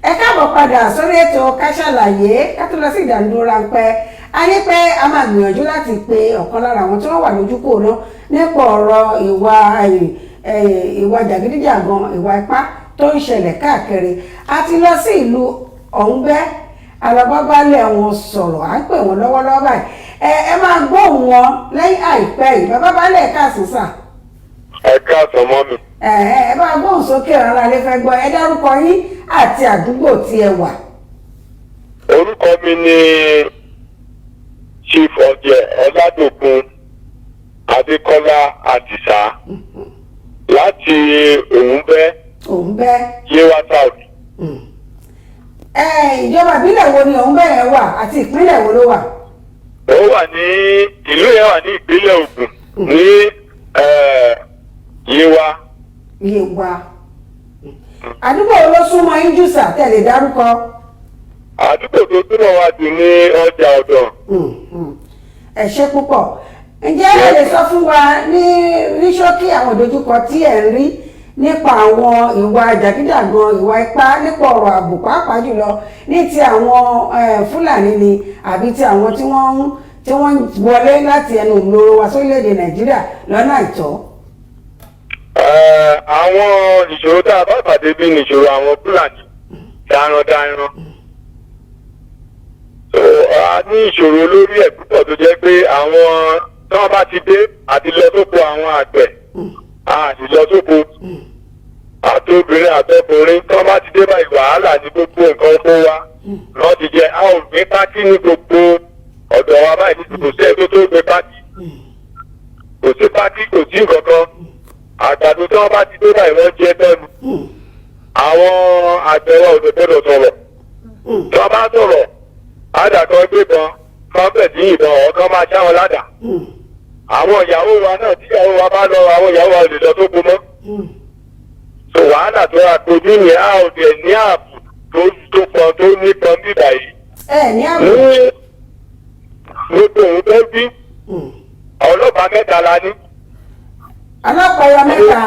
ẹ káàbọ̀ padà sórí ètò ká ṣàlàyé ká tó lọ sí ìdánidúró ráńpẹ́ a ní pé a máa gbìyànjú láti pe ọ̀kan lára àwọn tí wọ́n wà lójú kò ná nípa ọ̀rọ̀ ìwà jàgídíjàgan ìwà ipá tó ń ṣẹlẹ̀ káàkiri a ti lọ sí ìlú ọ̀húnbẹ́ alábábálẹ̀ wọn sọ̀rọ̀ à ń pè wọ́n lọ́wọ́lọ́wọ́ báyìí ẹ máa gbóhùn wọn lẹ́yìn àìpẹ́ yìí bababalẹ̀ káàsán sà. ẹ káàsán mọ́ mi. ẹ máa gbóhùn sókè rárá lè fẹ́ gbọ́ ẹ dárúkọ yín àti àdúgbò tí ẹ wà. orúkọ mi ni Chief Ọ̀jẹ̀ Ọládòkun Adékọ́lá Àdìsá láti Ọ̀húnbẹ́ Yewa South. Ìjọba ìbílẹ̀ wo ni Ọ̀húnbẹ́ yẹn wà àti ìpínlẹ̀ wo ló wà? Ó wà ní ìlú yẹn wà ní ìpínlẹ̀ Ògùn ní Yewa. Àdúgbò wo ló súnmọ́ yín jù sà tẹ̀lé dárúkọ? Àdúgbò tó súnmọ́ wa jù ní ọjà ọ̀dọ̀. Ẹ ṣé púpọ̀. Ǹjẹ́ ẹ lè sọ fún wa ní ṣókí àwọn ìdojúkọ tí ẹ̀ ń rí nípa àwọn ìwà jàgídàgan ìwà ipá nípa ọ̀rọ̀ ààbò pàápàá jùlọ ní ti àwọn Fúlàní ni àbí ti àwọn tí wọ́n wọlé láti ẹnu ìloro wa sórílẹ̀-èdè Nàìjíríà lọ́nà àìtọ́. Àwọn ìṣòro tá a bá pàdé bí ní ìṣòro àwọn Fúlàní darandaran. A ní ìṣòro lórí ẹ̀ púpọ̀ tó jẹ́ pé àwọn tí wọ́n bá ti dé àti lọ sóko àwọn àgbẹ̀ àti lọ sóko àti obìnrin àtọkùnrin tí wọ́n bá ti dé báyìí wàhálà ní gbogbo nǹkan oko wa lọ́ọ́ ti jẹ a ò gbé pákí ní gbogbo ọ̀dọ̀ wa báyìí kò sí ẹgbẹ́ tó gbé pákí kò sí pákí kò sí nǹkan kan àgbàdo tí wọ́n bá ti dé báyìí wọ́n jẹ tọ́nu àwọn àgbẹ̀ wa ò gbọ́dọ̀ sọ̀rọ̀ tí wọ́n bá sọ̀rọ̀ àdàkọ gbébọn kan bẹ̀ sí ìbọn ọ̀kan máa ṣá wọn ládàá àwọn ìyàwó wa náà tí ìyàwó wa bá lọ àwọn ìyàwó wa lè lọ tó kó mọ́ so wàhálà tó wà kojú ní a ò dẹ̀ ní ààbò tó pọn tó nípọn bíbà yìí ní ààbò gbogbo òun tó bí ọlọ́pàá mẹ́ta la ní. ọlọ́pàá mẹ́ta.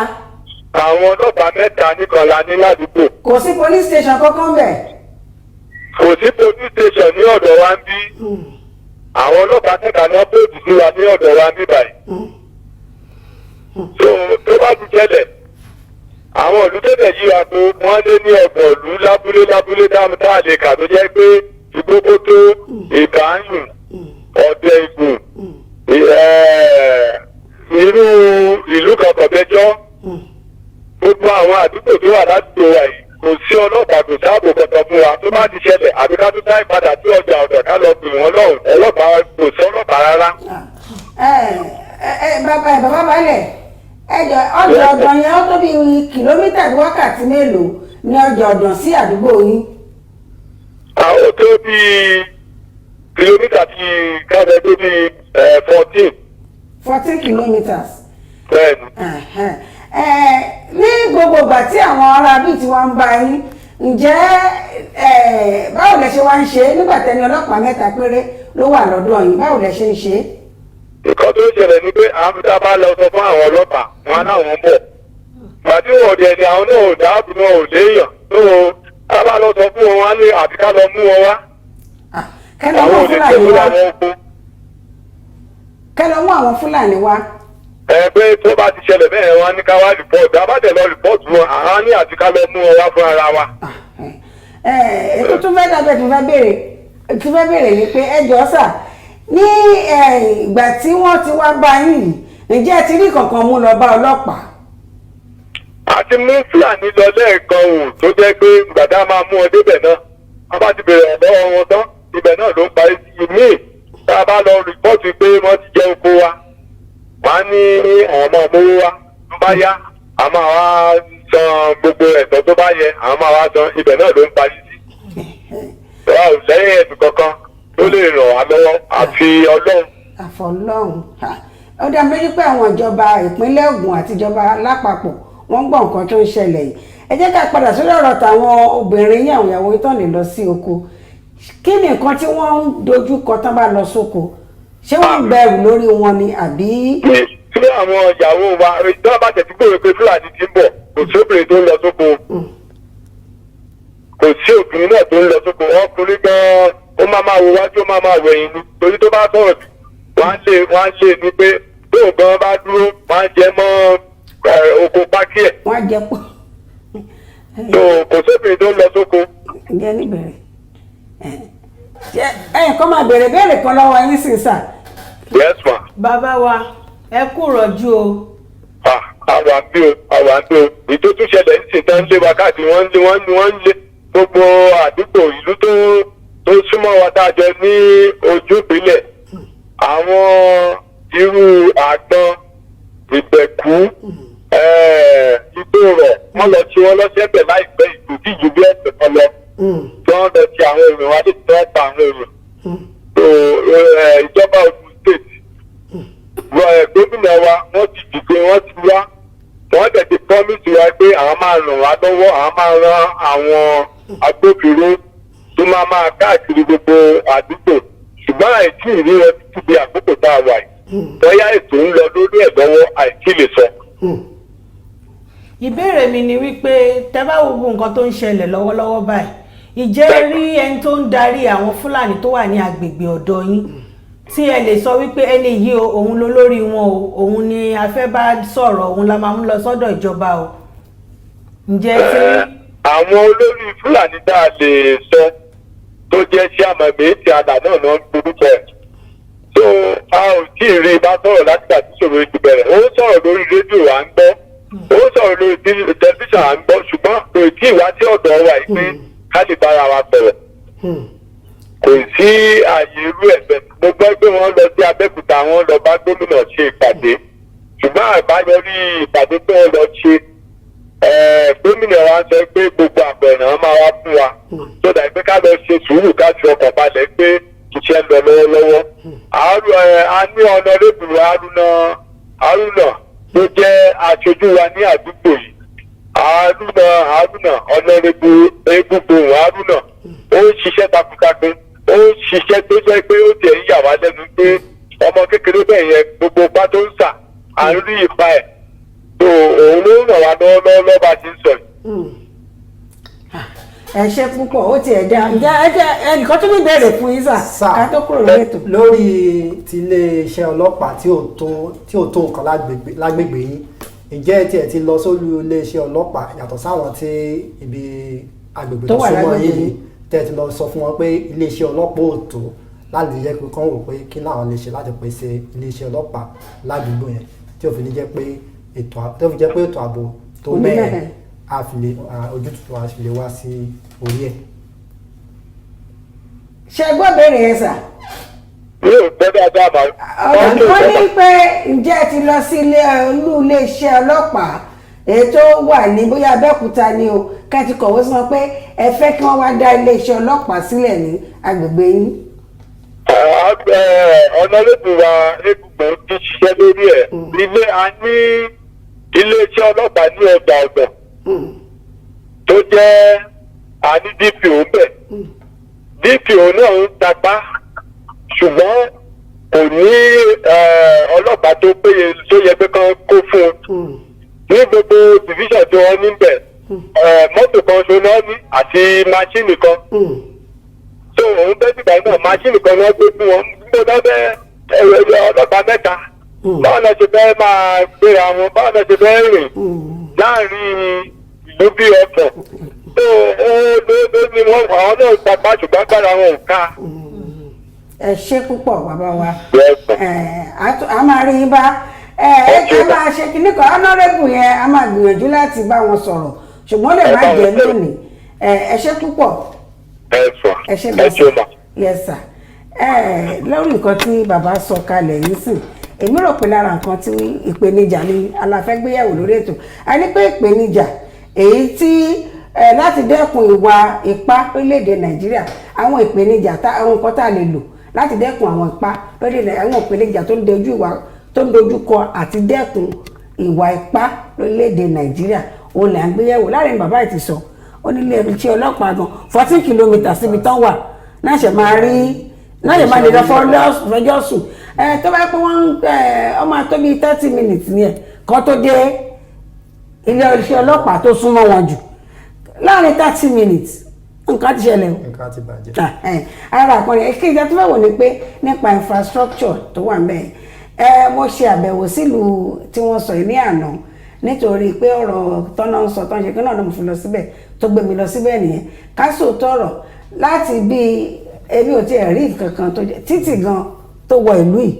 àwọn ọlọ́pàá mẹ́ta nìkan la ní ládùúgbò. kò sí police station kankan bẹ̀. kò sí police station ní ọ̀dọ̀ wa ń bí àwọn ọlọ́pàá mẹ́ta náà bóòdù sí wa ní ọ̀dọ̀ wa ń bí báyìí. so tó bá ti ṣẹlẹ̀ àwọn ìlú tẹ̀lẹ̀ yí wa pé wọ́n lé ní ọgbọ̀n ìlú lábúlé dáhùn tá a lè kà tó jẹ́ pé ìgbókótó ìbáyùn ọ̀dẹ ìgùn irú ìlú kan kọ̀bẹ́jọ́ gbogbo àwọn àdúgbò tó wà ládùúgbò wa yìí kò sí ọlọ́pàá kò sáàbò kankan fún wa tó bá ti ṣẹlẹ̀ àbí ká tó dáì padà sí ọjà ọ̀dọ̀ ká lọ pè wọ́n lọ́hùn ọlọ́pàá kò sí ọlọ́pàá rárá. bàbá balẹ̀ ọjà ọ̀dàn yẹn ó tó bí kìlómítà wákàtí mélòó ní ọjà ọ̀dàn sí àdúgbò yín. àwọn tó bí kìlómítà bíi káfẹ́ tó bíi 14 kilometers. bẹ́ẹ̀ni. ní gbogbo ìgbà tí àwọn ará bíi tí wọ́n ń bá yín ǹjẹ́ báwo lẹ ṣe wá ń ṣe nígbà tẹ́ni ọlọ́pàá mẹ́ta péré ló wà lọ́dọ̀ yín báwo lẹ ṣe ń ṣe. nǹkan tó ṣẹlẹ̀ ni pé àwọn tá a bá lọ sọ fún àwọn ọlọ́pàá wọn náà wọ́n bọ̀ gbàtí wọn ò dẹ̀ ni àwọn náà ò dáàbò náà ò léèyàn tó tá a bá lọ sọ fún wọn wá ní àbí ká lọ mú wọn wá àwọn ò lè pè fún àwọn oko. kẹ́lọ́ mú àwọn Fúlàní wá. Pé tó bá ti ṣẹlẹ̀ bẹ́ẹ̀ wọ́n ní ká wá rìpọ́ọ̀tù abájẹ́ lọ rìpọ́ọ̀tù wọn àwọn ní àti ká lọ mú wọn wá fún ara wa. ètò tó fẹ́ dàbẹ̀ tó fẹ́ béèrè ni pé ẹ jọ̀ọ́ sà ní ìgbà tí wọ́n ti wá bá yín yìí ǹjẹ́ ẹ ti rí kankan mú lọ bá ọlọ́pàá. a ti mú Fúlàní lọ lẹ́ẹ̀kan òun tó jẹ́ pé gbàdá máa mú ọ débẹ̀ náà wọ́n bá ti bèrè ọ̀dọ́ wọn tán ibẹ̀ náà ló ń parí sí ìmíì tá a bá lọ rìpọ́ọ̀tù pé wọ́n ti jẹ oko wa wọ́n á ní àwọn ọmọ owó wa tó bá yá a máa wá san gbogbo ẹ̀tọ́ tó bá yẹ àwọn máa wá san ibẹ̀ náà ló ń parí sí. wa ò lẹ́yìn ẹ̀sùn kankan tó lè ràn wá lọ́wọ́ àfi Ọlọ́run. àfọlọ́run ó dá méjì pé àwọn ìjọba ìpínlẹ̀ Ògùn àti ìjọba lápapọ̀ wọ́n gbọ́ nǹkan tó ń ṣẹlẹ̀ yìí ẹ jẹ́ ká padà sórí ọ̀rọ̀ tàwọn obìnrin yín àwọn ìyàwó ìtàn lè lọ sí oko kí ni nǹkan tí wọ́n ń dojú kọ tán bá lọ sóko ṣé wọ́n ń bẹ̀rù lórí wọn ni àbí. tí àwọn ìyàwó wa tí wọ́n bá tẹ̀sí gbèrò pé Fúlàní ti ń bọ̀ kò sí obìnrin tó ń lọ sóko kò sí obìnrin náà tó ń lọ sóko ọkùnrin gan-an ó máa wo wájú ó máa wẹ̀yìn ni torí tó bá sọ̀rọ̀ jù wọ́n á lè ní pé tóun gan bá dúró wọ́n á jẹ mọ́ oko pákí ẹ̀. wọ́n á jẹ pọ̀. kò sí obìnrin tó ń lọ sóko. ǹjẹ́ níbẹ̀rẹ̀ ẹ̀yin kan máa bèrè béèrè kan lọ́wọ́ yín sí sà. yes ma. bàbá wa ẹ kú rọ̀jú o. àwa ń bí o ètò tún ṣẹlẹ̀ ń sìn tán lé wa káàkiri wọ́n ń lé gbogbo àdúgbò ìlú tó súnmọ́ wa tá a jọ ní ojú ìpínlẹ̀ àwọn irú àgbọn ìgbẹ̀kú igbó rọ̀ wọ́n lọ tí wọ́n lọ́sẹ̀ bẹ̀ láìpẹ́ ìtòkì jù bí ẹ̀sẹ̀ kan lọ tí wọ́n lọ sí àwọn èrò wa nítorí wọ́n pa àwọn èrò. ìjọba Ògùn state gómìnà wa wọ́n ti dìde wọ́n ti wá wọ́n tẹ̀sí promise wa pé àwọn máa ràn wá lọ́wọ́ àwọn máa ran àwọn agbófinró tó máa káàkiri gbogbo àdúgbò ṣùgbọ́n àìtí ìrí wọn ti di àkókò tá a wà yìí bóyá ètò ń lọ lórí ẹ̀ lọ́wọ́ àìtí lè sọ. ìbéèrè mi ni wípé tẹ́ bá wo gbogbo nǹkan tó ń ṣẹlẹ̀ lọ́wọ́lọ́wọ́ báyìí ìjẹ́ rí ẹni tó ń darí àwọn Fúlàní tó wà ní agbègbè ọ̀dọ̀ yín tí ẹ lè sọ wípé ẹni yìí o òun ló lórí wọn o òun ni a fẹ́ bá sọ̀rọ̀ òun la máa mú lọ sọ́dọ̀ ìjọba o ǹjẹ́ tí. àwọn olórí Fúlàní tá a lè sọ tó jẹ́ chairman méjì àdá náà ló ń gbórúkọ ẹ̀ so a ò tí ì rí i bá sọ̀rọ̀ láti gbà tí ìṣòro ti bẹ̀rẹ̀ ó sọ̀rọ̀ lórí rédíò à ń gbọ́ ó sọ̀rọ̀ lórí tẹlifíṣàn à ń gbọ́ ṣùgbọ́n kò tí ì wá sí ọ̀dọ̀ wa yìí pé ká lè bára wa sọ̀rọ̀ kò sí ààyè irú ẹ̀fẹ̀ mo gbọ́ pé wọ́n lọ sí Abẹ́òkúta wọ́n lọ bá gómìnà ṣe ìpàdé ṣùgbọ́n àbáyọrí ìpàdé tó wọ́n lọ ṣe gómìnà wa sọ pé gbogbo àpẹẹrẹ máa wá fún wa tó dà pé ká lọ ṣe sùúrù ká fi ọkàn balẹ̀ pé iṣẹ́ ń lọ lọ́wọ́lọ́wọ́ a ní ọ̀nàrẹ́bù Haruna tó jẹ́ aṣojú wa ní àdúgbò yìí Haruna ọ̀nàrẹ́bù Egúngbòhùn Haruna ó ń ṣiṣẹ́ takuntakun ó ń ṣiṣẹ́ tó jẹ́ pé ó tiẹ̀ ń yà wá lẹ́nu pé ọmọ kékeré bẹ́ẹ̀ yẹn gbogbo bá tó ń sà à ń rí ipa ẹ̀ tó òun ló ràn wá lọ́wọ́ bá ti ń sọ yìí. ẹ ṣé púpọ̀ ó tiẹ̀ dá ẹnìkan tó ní bẹ̀rẹ̀ fún yín sà ká tó kúrò lórí ètò. lórí ti iléeṣẹ́ ọlọ́pàá tí ò tó nǹkan lágbègbè yín ǹjẹ́ tí ẹ ti lọ sórí iléeṣẹ́ ọlọ́pàá yàtọ̀ sáwọn tí ibi agbègbè tó súnmọ́ yìí tẹ́ ẹ ti lọ sọ fún wọn pé iléeṣẹ́ ọlọ́pàá ò tó láti jẹ́ pé kán wò pé kí làwọn lè ṣe láti pèsè iléeṣẹ́ ọlọ́pàá ládùúgbò yẹn tí ò fi ní jẹ́ pé ètò ààbò tó mẹ́ẹ̀ ojútùú a fi lè wá sí orí ẹ̀. ṣe gbọ́ bẹ̀rẹ̀ yẹn sà. yóò gbọ́ dáadáa máa. wọ́n ní pé ǹjẹ́ ẹ ti lọ sí iléeṣẹ́ ọlọ́pàá èyí tó wà ní bóyá Abẹ́òkúta ni o ká ti kọ̀wé sí wọn pé ẹ fẹ́ kí wọ́n wá dá iléeṣẹ́ ọlọ́pàá sílẹ̀ ní agbègbè yín. ọ̀nàrẹ́bù wa Egúngbòhùn ti ṣiṣẹ́ lórí ẹ̀ iléeṣẹ́ ọlọ́pàá ní ọgbà ọ̀gbọ̀n tó jẹ́ àní DPO bẹ̀ DPO náà ń tapá ṣùgbọ́n kò ní ọlọ́pàá tó péye tó yẹ pé kán kó fún un ní gbogbo division tí wọ́n níbẹ̀ mọ́tò kan ṣo náà ní àti máṣíìnì kan tó òun bẹ́ẹ̀ dìgbà náà máṣíìnì kan náà gbé fún wọn gbọ́dọ̀ bẹ́ẹ̀ ọlọ́pàá mẹ́ta báwọn náà ṣe fẹ́ máa gbéra wọn báwọn náà ṣe fẹ́ rìn láàrin ìlú bí ọ̀tọ̀ tó ó ní wọn àwọn náà papá ṣùgbọ́n gbára wọn ò ká. ẹ ṣé púpọ̀ bàbá wa a máa rí yín bá ẹ máa ṣe kíní kan honorable yẹn a máa gbìyànjú láti bá wọn sọ̀rọ̀ ṣùgbọ́n lè má jẹ́ lónìí ẹ ṣé púpọ̀ ẹ ṣé bàbá yes sir lórí nǹkan tí bàbá sọ kalẹ̀ yìí sìn èmi rò pé lára nǹkan tí ìpèníjà ni aláfẹ́gbéyàwó lórí ètò a ní pé ìpèníjà èyí tí láti dẹ́kun ìwà ipá lórílẹ̀‐èdè Nàìjíríà àwọn ìpèníjà àwọn nǹkan tá a lè lò láti dẹ́kun àwọn ipá lórílẹ̀‐èdè àwọn ìpèníjà tó ń dojú kọ àti dẹ́kun ìwà ipá lórílẹ̀‐èdè Nàìjíríà òun là ń gbéyàwó láàrin bàbá ìtì sọ ó nílé iṣẹ́ ọlọ́pàá gan 14 kìlómítà síbi tán wà náà ṣe máa lè lọ fọjọ́ sùn tó bá pẹ́ wọ́n ọmọ tó bí 30 minutes ni ẹ̀ kan tó dé ilé iṣẹ́ ọlọ́pàá tó súnmọ́ wọn jù láàrin 30 minutes nǹkan ti ṣẹlẹ̀ o. nǹkan ti bàjẹ́. ara àpọ̀lẹ̀ èkéjì tó fẹ́ wò ni pé nípa infrastructure tó wà ńbẹ̀ mo ṣe àbẹ̀wò sílùú tí wọ́n sọ ní àná nítorí pé ọ̀rọ̀ tọ́nà ń sọ tọ́n ṣe kí náà ló mo fi lọ síbẹ̀ tó gbé mi lọ síbẹ̀ nìyẹn ká sòótọ́ ọ̀rọ̀ láti bí èmi ò tiẹ̀ rí nǹkan kan tó jẹ́ títì gan tó wọ ìlú yìí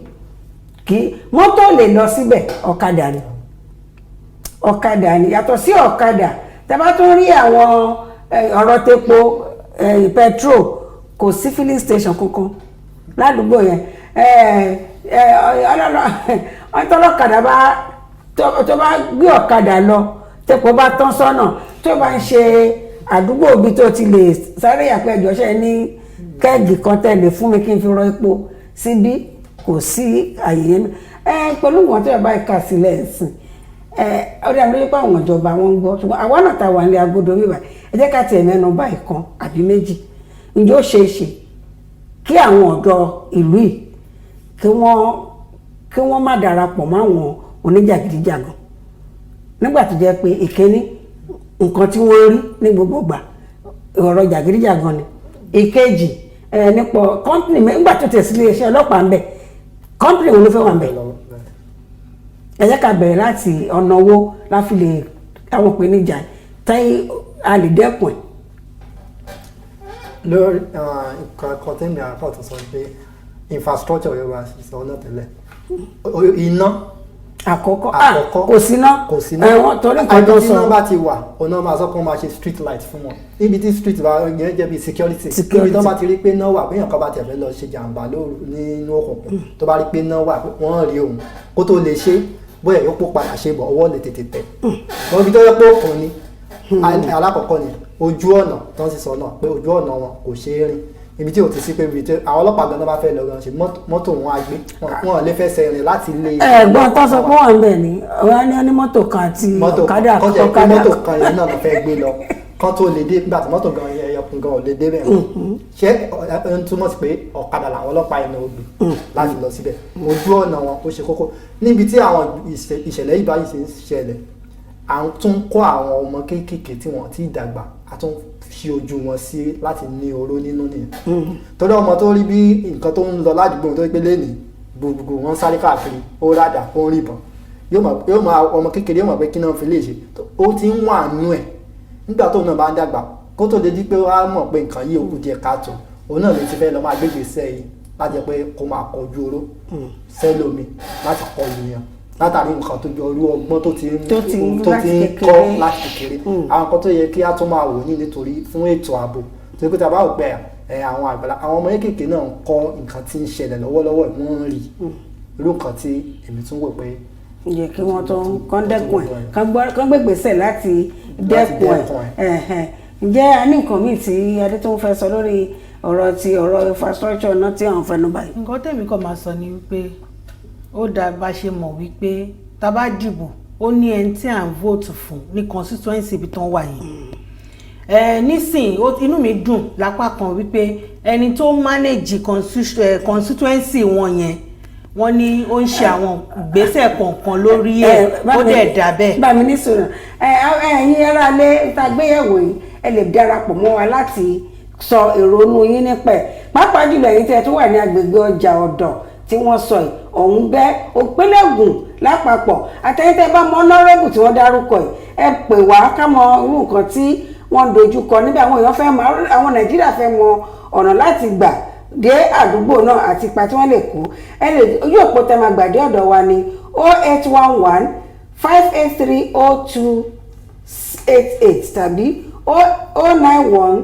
kí mọ́tò lè lọ síbẹ̀ ọ̀kadà ni yàtọ̀ sí ọ̀kadà tẹ́bá tó rí àwọn ọ̀rọ̀ tepo petrol kò sí filling station kankan ládùúgbò yẹn ọlọ́kadà tó bá gbé ọ̀kadà lọ tepo bá tán sọ́nà tó bá ń ṣe àdúgbò bí tó ti lè sáré yàpẹ́ ìjọṣẹ́ ní kẹ́ẹ̀gì kan tẹ̀lé fún mi kí n fi rọ epo síbí kò sí àyè yẹn pẹ̀lú ìwọ̀n tó yẹ báyìí kà sílẹ̀ ẹ̀sìn ọdẹ àmì lórí pé àwọn ìjọba wọn ń gbọ́ ṣùgbọ́n àwọn náà ta wà ní agodo wíwà ẹ jẹ́ ká tiẹ̀ mẹ́nu báyìí kan àbí méjì ǹjẹ́ ó ṣeé ṣe kí àwọn ọ̀dọ́ ìlú yìí kí wọ́n má darapọ̀ mọ́ àwọn oníjàgídíjàgan nígbà tó jẹ́ pé ìkíní nǹkan tí wọ́n rí ní gbogbo ìgbà ọ̀rọ̀ jàgídíjàgan ni ìkejì nípa kọ́ńpìnì nígbà tó tẹ̀ sí iléeṣẹ́ ọlọ́pàá ń bẹ̀ kọ́ńpìnì wo ló fẹ́ wà ń bẹ̀ ẹ jẹ́ ká bẹ̀rẹ̀ láti ọ̀nà owó láfi lè àwọn ìpèníjà táyé a lè dẹ́kun ẹ̀. lórí nǹkan tẹ́mi àkọ́tún sọ pé infrastructure Yorùbá sọ náà tẹ́lẹ̀ iná àkọ́kọ́ kò síná ẹ̀wọ̀n torí nǹkan tó sọ. àjọ tí bá ti wà ọ̀nà máa sọ pé wọ́n máa ṣe street light fún wọn níbi tí street bá yẹn jẹ́ bí security níbi tó bá ti rí pé náà wà bóyá nǹkan bá tiẹ̀ fẹ́ lọ ṣe jàǹbá nínú òkùnkùn tó bá rí pé náà wà wọ́n rí òun kó tó lè ṣe bóyá yóò pọ̀ padà ṣe bọ̀ ọwọ́ lè tètè tẹ̀ wọ́n fi tó yẹ pé òkun ni alákọ̀ọ́kọ́ ni ojú ọ̀nà tó ń sísọ náà pé ojú ọ̀nà wọn kò ṣe é rìn ibi tí o ti sí pé ibi tí àwọn ọlọ́pàá gan-an bá fẹ́ lọ gan-an ṣe mọ́tò wọn á gbé wọn lè fẹsẹ̀ rìn láti ilé. ẹ̀gbọ́n tó sọ pé wọ́n ń bẹ̀ ní ọ̀rọ̀ ní mọ́tò kan àti ọ̀kadà mọ́tò kan yẹn náà ló fẹ́ gbé lọ kán tó lè dé nígbà tí mọ́tò gan-an ẹyọkùn gan-an ò lè dé bẹ́ẹ̀ ṣé ń túmọ̀ sí pé ọ̀kadà làwọn ọlọ́pàá yẹn náà gbé láti lọ síbẹ̀ ojú ọ̀nà wọn ó ṣe kókó níbi tí àwọn ìṣẹ̀lẹ̀ yìí báyìí ṣe ń ṣẹlẹ̀ à ń tún kọ́ àwọn ọmọ kéékèèké tí wọ́n ti dàgbà a tún fi ojú wọn sí láti ní oró nínú nìyẹn torí ọmọ tó rí bí nǹkan tó ń lọ ládùúgbò tó gbé lẹ́nìí gbogbo wọn sáré káàkiri ó rádà ó ń rìbọn yóò máa ọmọ kékeré yóò mọ̀ pé kí náà fi lè ṣe ó ti ń wà nú ẹ̀ nígbà tó náà bá ń dàgbà kó tó dé di pé wàá mọ̀ pé nǹkan yìí ó kù díẹ̀ káàtó òun náà lè ti fẹ́ lọ máa gbégbé sẹ́yìn láti jẹ́ pé kó máa kọjú oró sẹ́lómi láti kọ ènìyàn látàrí nǹkan tó jọ orú ọgbọ́n tó ti ń kọ́ láti kékeré àwọn nǹkan tó yẹ kí á tún máa wò ní nítorí fún ètò ààbò tó yẹ kó tí a bá wò pé àwọn àgbàlá àwọn ọmọ kéékèèké náà ń kọ́ nǹkan tí ń ṣẹlẹ̀ lọ́wọ́lọ́wọ́ wọ́n ń rí irú nǹkan tí èmi tún wò pé. yẹ kí wọ́n tó kán dẹ́kun ẹ̀ kán gbégbèsè láti dẹ́kun ẹ̀ ǹjẹ́ a ní nǹkan míì tí adé tó ń fẹ́ sọ lórí ọ̀rọ̀ infrastructure náà tí àwọn fẹnu báyìí. nǹkan tèmi kàn máa sọ ni wípé ó dáa bá ṣe mọ̀ wípé tá a bá dìbò ó ní ẹni tí à ń vote fún ní constituency ibi tán wà yẹn nísìn inú mi dùn lápá kan wípé ẹni tó manage constituency wọn yẹn wọ́n ní ó ń ṣe àwọn ìgbésẹ̀ kọ̀ọ̀kan lórí ẹ̀ ó dẹ̀ dà bẹ́ẹ̀. bá mi ní sọ̀rọ̀ ẹ̀yin ará ilé tá a gbéyẹ̀wò yìí ẹ lè darapọ̀ mọ́ wa láti sọ èrò inú yín nípa ẹ̀ pàápàá jùlọ ẹ̀yin tẹ́ tó wà ní agbègbè ọjà ọ̀dọ̀ tí wọ́n sọ yìí ọ̀hún bẹ́ òpínlẹ̀gùn lápapọ̀ àtẹ̀yìntẹ́ bá mọ honorable tí wọ́n dárúkọ yìí ẹ pè wá ká mọ irú nǹkan tí wọ́n dojú kọ níbi àwọn èèyàn fẹ́ mọ àwọn Nàìjíríà fẹ́ mọ ọ̀nà láti gbà dé àdúgbò náà àti ipa tí wọ́n lè kó ẹ lè ojú òpó tẹ́ máa gbàdé ọ̀dọ̀ wa ní 0811 583 0288 tàbí 091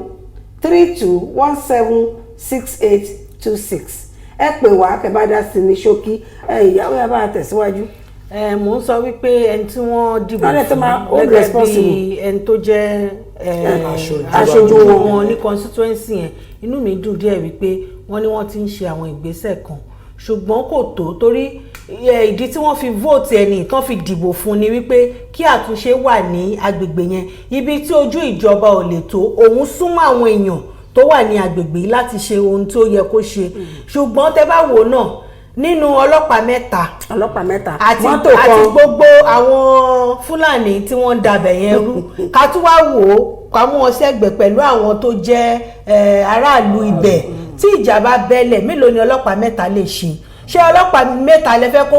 3217 6826 ẹ pè wá kẹ́ bá dá sí ní ṣókí ìyàwó yà bá tẹ̀síwájú. mò ń sọ wípé ẹni tí wọ́n dìbò fún gẹ́gẹ́ bí ẹni tó jẹ́ aṣojú wọn ní constituency yẹn inú mi dùn díẹ̀ wípé wọ́n ní wọ́n ti ń ṣe àwọn ìgbésẹ̀ kan ṣùgbọ́n kò tó torí ìdí tí wọ́n fi vote ẹni tán fi dìbò fún ni wípé kí àtúnṣe wà ní agbègbè yẹn ibi tí ojú ìjọba ò lè tó òun súnmọ́ àwọn èèyàn tó wà ní agbègbè láti ṣe ohun tí ó yẹ kó ṣe ṣùgbọ́n tẹ́ bá wò náà nínú ọlọ́pàá mẹ́ta àti gbogbo àwọn Fúlàní tí wọ́n ń dabẹ̀ yẹn rú ká tún wá wò ó ká mú wọn sẹ́gbẹ̀ẹ́ pẹ̀lú àwọn tó jẹ́ aráàlú ibẹ̀ tí ìjà bá bẹ́lẹ̀ mélòó ni ọlọ́pàá mẹ́ta lè ṣe ṣé ọlọ́pàá mẹ́ta lè fẹ́ kó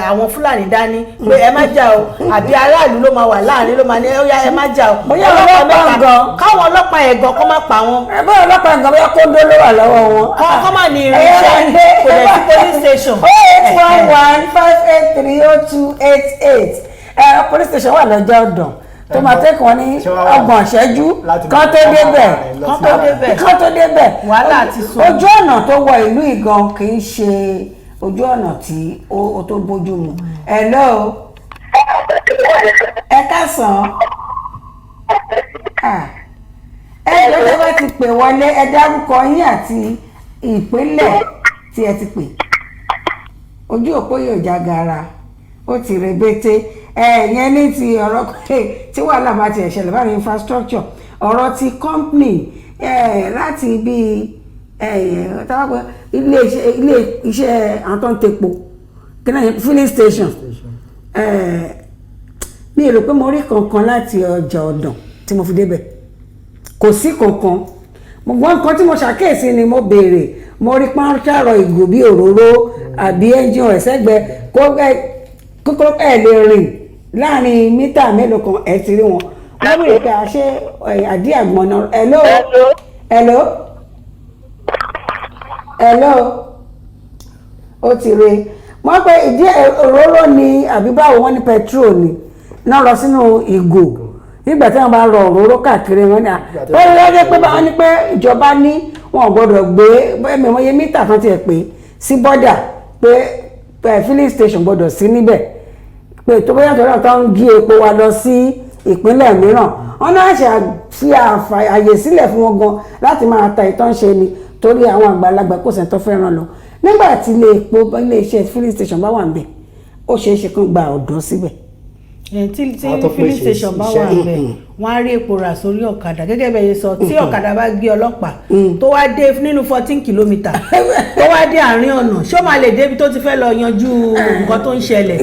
àwọn Fúlàní dání pé ẹ má jà o àbí aráàlú ló máa wà láàrin ló máa ní ó yá ẹ má jà o bóyá ọlọ́pàá mẹ́ta káwọn ọlọ́pàá yẹn gan kó má pa wọn. ẹ bá ọlọ́pàá gan bóyá kóńdó ló wà lọ́wọ́ wọn. kọ́ má ní irinṣẹ́ kò lè sí police station. 0811 583 0288 police station wà lọ́jọ́ ọ̀dàn tó máa tẹ́kọ̀ wọn ní ọgbọ̀n ìṣẹ́jú kán tó débẹ̀ wàhálà ti sọ. ojú ọ̀nà tó wọ ìlú ìgan kì í ṣe ojú ọ̀nà tí ó tó bójú mu. hello ẹ káàsán ẹ lọ́jọ́ bá ti pè wọlé ẹ dárúkọ yín àti ìpínlẹ̀ tí ẹ ti pè ojú òpó yóò já gara ó ti rebete ẹ̀yẹn ní ti ọ̀rọ̀ tí wàhálà bá ti ẹ̀ṣẹ̀lẹ̀ bá ní infrastructure ọ̀rọ̀ ti company láti bí ilé iṣẹ́ àwọn tó ń tepo filling station mi rò pé mo rí kankan láti ọjà ọ̀dàn tí mo fi débẹ̀ kò sí kankan gbogbo nǹkan tí mo ṣàkíyèsí ni mo béèrè mo rí pàǹtàrọ̀ ìgò bí òróró àbí ẹ́ńjìn ẹ̀sẹ̀gbẹ́ kókó ẹ̀ lè rìn láàrin mítà mélòó kan ẹ̀ ti rí wọn lábìrì pé a ṣe àdí àgbọn náà hello ó ti rí wọ́n pé ìdí òróró ni àbí báwo wọ́n ní petrol ni náà lọ sínú ìgò nígbà tí wọ́n bá rọ òróró káàkiri wọn ni bẹ́ẹ̀ lọ́jọ́ pé báwọn ní pé ìjọba ní wọn ò gbọ́dọ̀ gbé ẹ̀mọ̀ye mítà kan tiẹ̀ pé sí bọ́dà pé filling station gbọ́dọ̀ sí níbẹ̀ pé tó bóyá tó náà tó ń gí epo wa lọ sí ìpínlẹ̀ mìíràn wọn náà ṣe fi àyè sílẹ̀ fún wọn gan láti máa ta ìtàn ṣe ni torí àwọn àgbàlagbà kò sẹ́ni tó fẹ́ràn lọ nígbà tí ilé iṣẹ́ filling station bá wà ń bẹ̀ ó ṣeé ṣe kán gba ọ̀dọ́ síbẹ̀. tí filling station bá wà ń bẹ̀ wọ́n á rí epo rà sórí ọ̀kadà gẹ́gẹ́ bẹ́ẹ̀ sọ tí ọ̀kadà bá gbé ọlọ́pàá tó wá dé nínú 14 kìlómítà tó wá dé àárín ọ̀nà ṣó máa lè débi tó ti fẹ́ lọ yanjú nǹkan tó ń ṣẹlẹ̀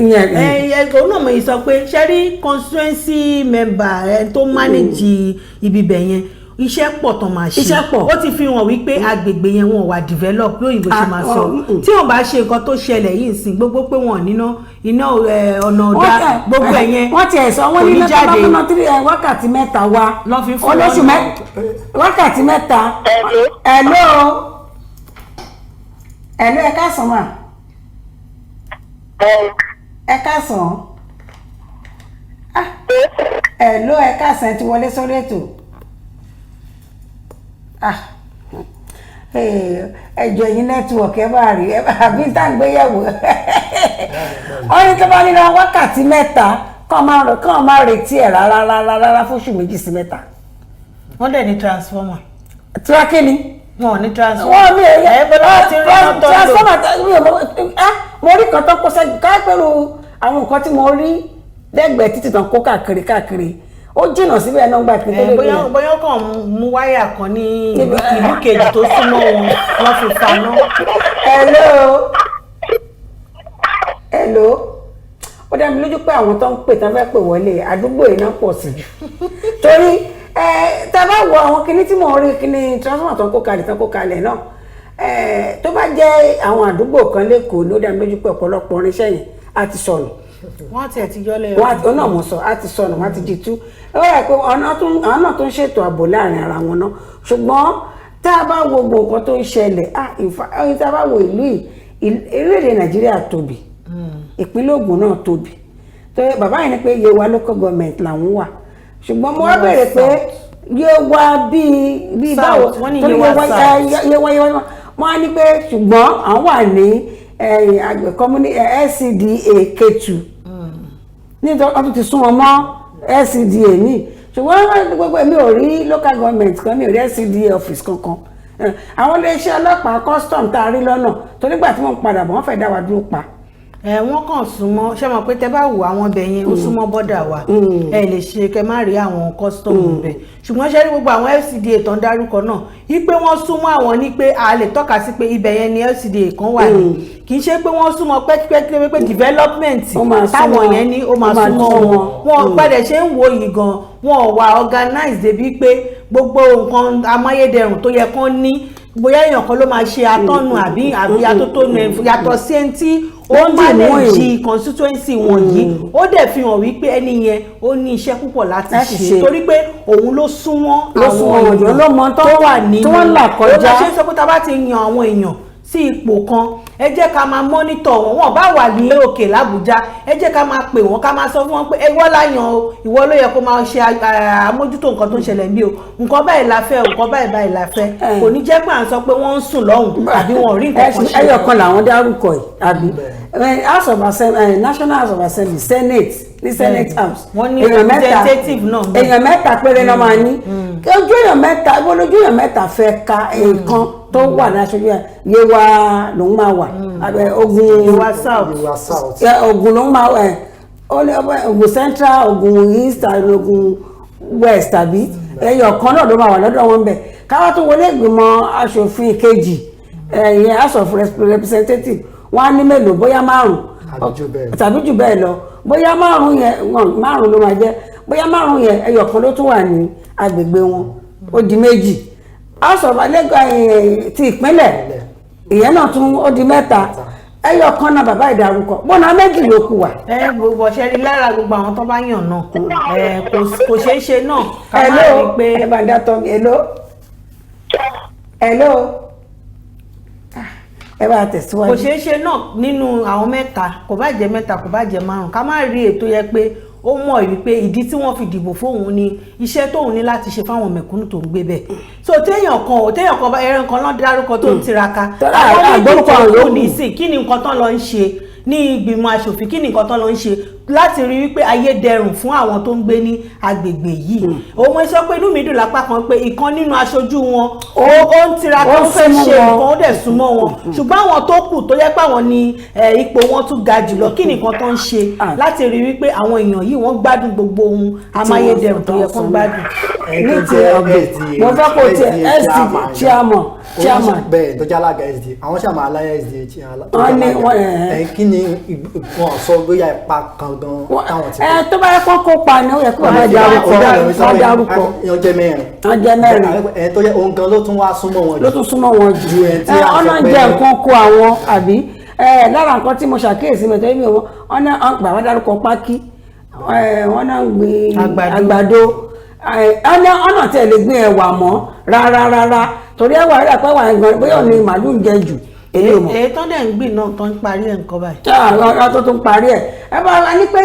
òun náà mo yìí sọ pé ṣẹ́rí constituency member tó manage ibi bẹ̀ yẹn iṣẹ́ pọ̀ tán máa ṣe ó ti fi hàn wípé agbègbè yẹn wọn wà develop bí òyìnbó ṣe máa sọ tí wọn bá ṣe nǹkan tó ṣẹlẹ̀ yìí sìn gbogbo pé wọn níná iná ọ̀nà ọ̀dà gbogbo ẹ̀yẹn wọ́n ti ẹ̀sọ́ wọn ní lọ́tọ́ wákàtí mẹ́ta wa olóṣù wákàtí mẹ́ta hello ẹ káàsán mà ẹ káàsán hello ẹ káàsán ẹ ti wọlé sórí ètò ẹjọ yìí nẹ́tíwọ̀kì ẹ bá rí àbí tá à ń gbéyẹ̀wò ó ní tó bá nínú wákàtí mẹ́ta kàn máa retí ẹ̀ rárá fóṣù méjì sí mẹ́ta. wọ́n dẹ̀ ní transformer. tíráàkì ni. wọn ò ní transformer. wọ́n mi ẹ̀ bọ́lá ti rí wọn tó ń lò. transformer mo rí kan tó kó sẹ́yìn káàpẹ̀rù àwọn nǹkan tí mo rí lẹ́gbẹ̀ẹ́ títì tán kó káàkiri ó jìnnà síbẹ̀ náà gbà pé bóyá kàn mú wáyà kan ní ìlú kejì tó súnmọ́ wọn fi faná. hello ó dá mi lójú pé àwọn tó ń pè tán fẹ́ pè wọlé àdúgbò iná pọ̀ sí jù torí tá a bá wọ àwọn kinní tí mo rí kinní transformer tó ń kó kalẹ̀ náà tó bá jẹ́ àwọn àdúgbò kan lẹ́kọ̀ọ́ ló dá mi lójú pé ọ̀pọ̀lọpọ̀ irinṣẹ́ yẹn á ti sọnù wọ́n ti ẹ̀ ti yọ́lẹ̀ wọ́n náà mọ̀ sọ á ti sọnù wọ́n ti jí tú ó yẹ pé àwọn náà tó ń ṣètò ààbò láàrin ara wọn náà ṣùgbọ́n tá a bá wo gbogbo nǹkan tó ń ṣẹlẹ̀ tá a bá wo ìlú yìí orílẹ̀-èdè Nàìjíríà tóbi ìpínlẹ̀ Ògùn náà tóbi tó bàbá yìí ní pé Yewa local government làwọn wà ṣùgbọ́n mo wá bẹ̀rẹ̀ pé Yewa bíi báwo torí Yewa wọ́n á ní pé ṣùgbọ́n àwọn wà ní LCDA Ketu nítorí wọ́n tún ti sún wọn mọ́ LCDA ní ṣùgbọ́n gbogbo èmi ò rí local government kan mi ò rí LCDA office kankan àwọn iléeṣẹ́ ọlọ́pàá custom tá a rí lọ́nà tó nígbà tí wọ́n padà bọ̀ wọ́n fẹ́ dá wa dúró pa. wọ́n kàn súnmọ́ ṣé mọ̀ pé tẹ́ bá wò àwọn ọbẹ̀ yẹn ó súnmọ́ bọ́dà wa ẹ lè ṣe kẹ́ má rí àwọn custom bẹ̀ ṣùgbọ́n ṣe rí gbogbo àwọn LCDA tó ń dárúkọ náà wípé wọ́n súnmọ́ àwọn ní pé a lè tọ́ka sí pé ibẹ̀ yẹn ni LCDA kan wà ní kì í ṣe pé wọ́n súnmọ́ pẹ́kípẹ́kí pé development táwọn yẹn ní ó máa súnmọ́ wọn padà ṣe ń wo yìí gan wọn ò wà organized débi pé gbogbo nǹkan amáyédẹrùn tó yẹ kán ní bóyá èèyàn kan ló máa ṣe atọ́nù àbí atótónu yàtọ̀ sí ẹni tí ó manage constituency wọ̀nyí ó dẹ̀ fi hàn wípé ẹni yẹn ó ní iṣẹ́ púpọ̀ láti ṣe torí pé òun ló súnmọ́ àwọn èèyàn tó wà nínú ó lọ ṣe sọ pé tá a bá ti yan àwọn èèyàn sí ipò kan ẹ jẹ́ ká máa mọ́nítọ̀ wọn wọn bá wà ní òkè l'Àbújá ẹ jẹ́ ká máa pè wọ́n ká máa sọ fún wọn pé ìwọ láyàn o ìwọ ló yẹ kó máa ṣe àmójútó nǹkan tó ń ṣẹlẹ̀ bí o nǹkan báyìí la fẹ́ nǹkan báyìí la fẹ́ kò ní jẹ́ pé à ń sọ pé wọ́n ń sùn lọ́hùn àbí wọn ò rí nǹkan kan ṣe. ẹyọ kan làwọn dárúkọ ẹ àbí House of Assembly National House of Assembly Senate ní Senate House èèyàn mẹ́ta péré náà máa ní ojú èèyàn mẹ́ta lójú èèyàn mẹ́ta fẹ́ ka nǹkan tó wà ní aṣojú Yewa lòún máa wà Ògùn Yewa South Ògùn lòún máa wà Ògùn Central Ògùn East Ògùn West tàbí ẹyọ kan náà ló máa wà lọ́dọ̀ wọn bẹ̀ káwá tó wọlé ìgbìmọ̀ aṣòfin kejì House of Representatives wọ́n á ní mélòó bóyá 5 tàbí jù bẹ́ẹ̀ lọ bóyá márùn ló máa jẹ́ bóyá márùn yẹn ẹyọ kan ló tún wà ní agbègbè wọn ó di méjì house of ti ìpínlẹ̀ ìyẹn náà tún ó di mẹ́ta ẹyọ kan náà bàbá ìdárúkọ bọ́nà méjì ló kù wà. gbogbo ṣe rí lára gbogbo àwọn tó bá yàn náà kò ṣeé ṣe náà ká má rí pé. ẹ bá ń dá tọ́ mi hello ẹ bá tẹ̀síwájú. kò ṣeé ṣe náà nínú àwọn mẹ́ta kò bá jẹ́ mẹ́ta kò bá jẹ́ márùn ká má rí ètò yẹ pé ó mọ̀ wípé ìdí tí wọ́n fi dìbò fóun ni iṣẹ́ tóun ní láti ṣe fáwọn mẹ̀kúnnù tó ń gbé bẹ́ẹ̀ so téèyàn kan ẹran kan lọ́ọ́ dárúkọ tó ń tiraka àwọn méjì tó kù nísìn kí ni nǹkan tán lọ ń ṣe ní ìgbìmọ̀ aṣòfin kí ni nǹkan tán lọ ń ṣe láti rí wípé ayé dẹrùn fún àwọn tó ń gbé ní agbègbè yìí òun sọ pé inú mi dùn lápá kan pé ìkan nínú aṣojú wọn ó ń tiraka ó fẹ́ ṣe nǹkan ó dẹ̀ súnmọ́ wọn ṣùgbọ́n àwọn tó kù tó yẹ pé àwọn ní ipò wọn tún ga jùlọ kí ni nǹkan tó ń ṣe láti rí wípé àwọn èèyàn yìí wọ́n gbádùn gbogbo ohun amáyédẹrùn tó yẹ kó gbádùn. ní ti ọgbẹ mo fẹ́ kó tiẹ̀ sd chairman bẹ́ẹ̀ tó jẹ́ alága sd àwọn ṣàmà aláya sd kí ni wọ́n sọ bóyá ipa kan gan táwọn ti kọ́. tó bá yẹ kó kópa ni ó yẹ kó bá dárúkọ wọ́n jẹ́ mẹ́rin tó yẹ ohun gan ló tún wá súnmọ́ wọn jù ọ̀nà jẹ́ nǹkan kó àwọn àbí lára nǹkan tí mo ṣàkíyèsí mẹ́tọ́ ibi wọn ọ̀nà wọ́n dárúkọ pákí wọ́n náà gbin àgbàdo ọ̀nà tí ẹ lè gbin ẹ̀wà mọ́ rárá torí ẹ̀wà rẹ̀ pẹ́ wà gan bóyá ní màálù ń jẹ jù èyí tó dẹ̀ ń gbìn náà tó ń parí ẹ̀ nǹkan báyìí. ọ̀rọ̀ tó tún parí ẹ̀ ẹ bá a ní pé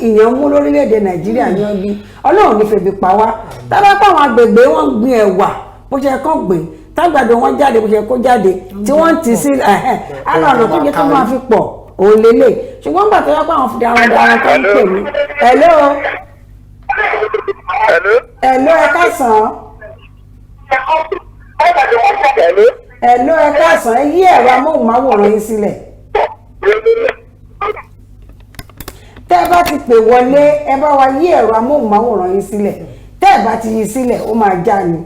ìyàn mú lórílẹ̀‐èdè nàìjíríà ní ọgbìn ọlọ́run ní febi pa wá tábà pa àwọn agbègbè wọn gbin ẹ̀wà bó ṣe kán gbìn tágbàdo wọn jáde bó ṣe kó jáde tí wọ́n ti sí àlọ́ ọ̀nà tó jẹ́ kó máa fi pọ̀ òun lélẹ̀ ṣùgbọ́n gbà tó yẹ pé àwọn darandaran tó ń pè mí. hello ẹ káàsán. Hello ẹ káàsán ẹ yí ẹ̀rọ amóhùnmáwòrán yín sílẹ̀. Tẹ́ ẹ bá ti pè wọlé ẹ bá wa yí ẹ̀rọ amóhùnmáwòrán yín sílẹ̀. Tẹ́ ẹ bá ti yí sílẹ̀ ó máa já ni.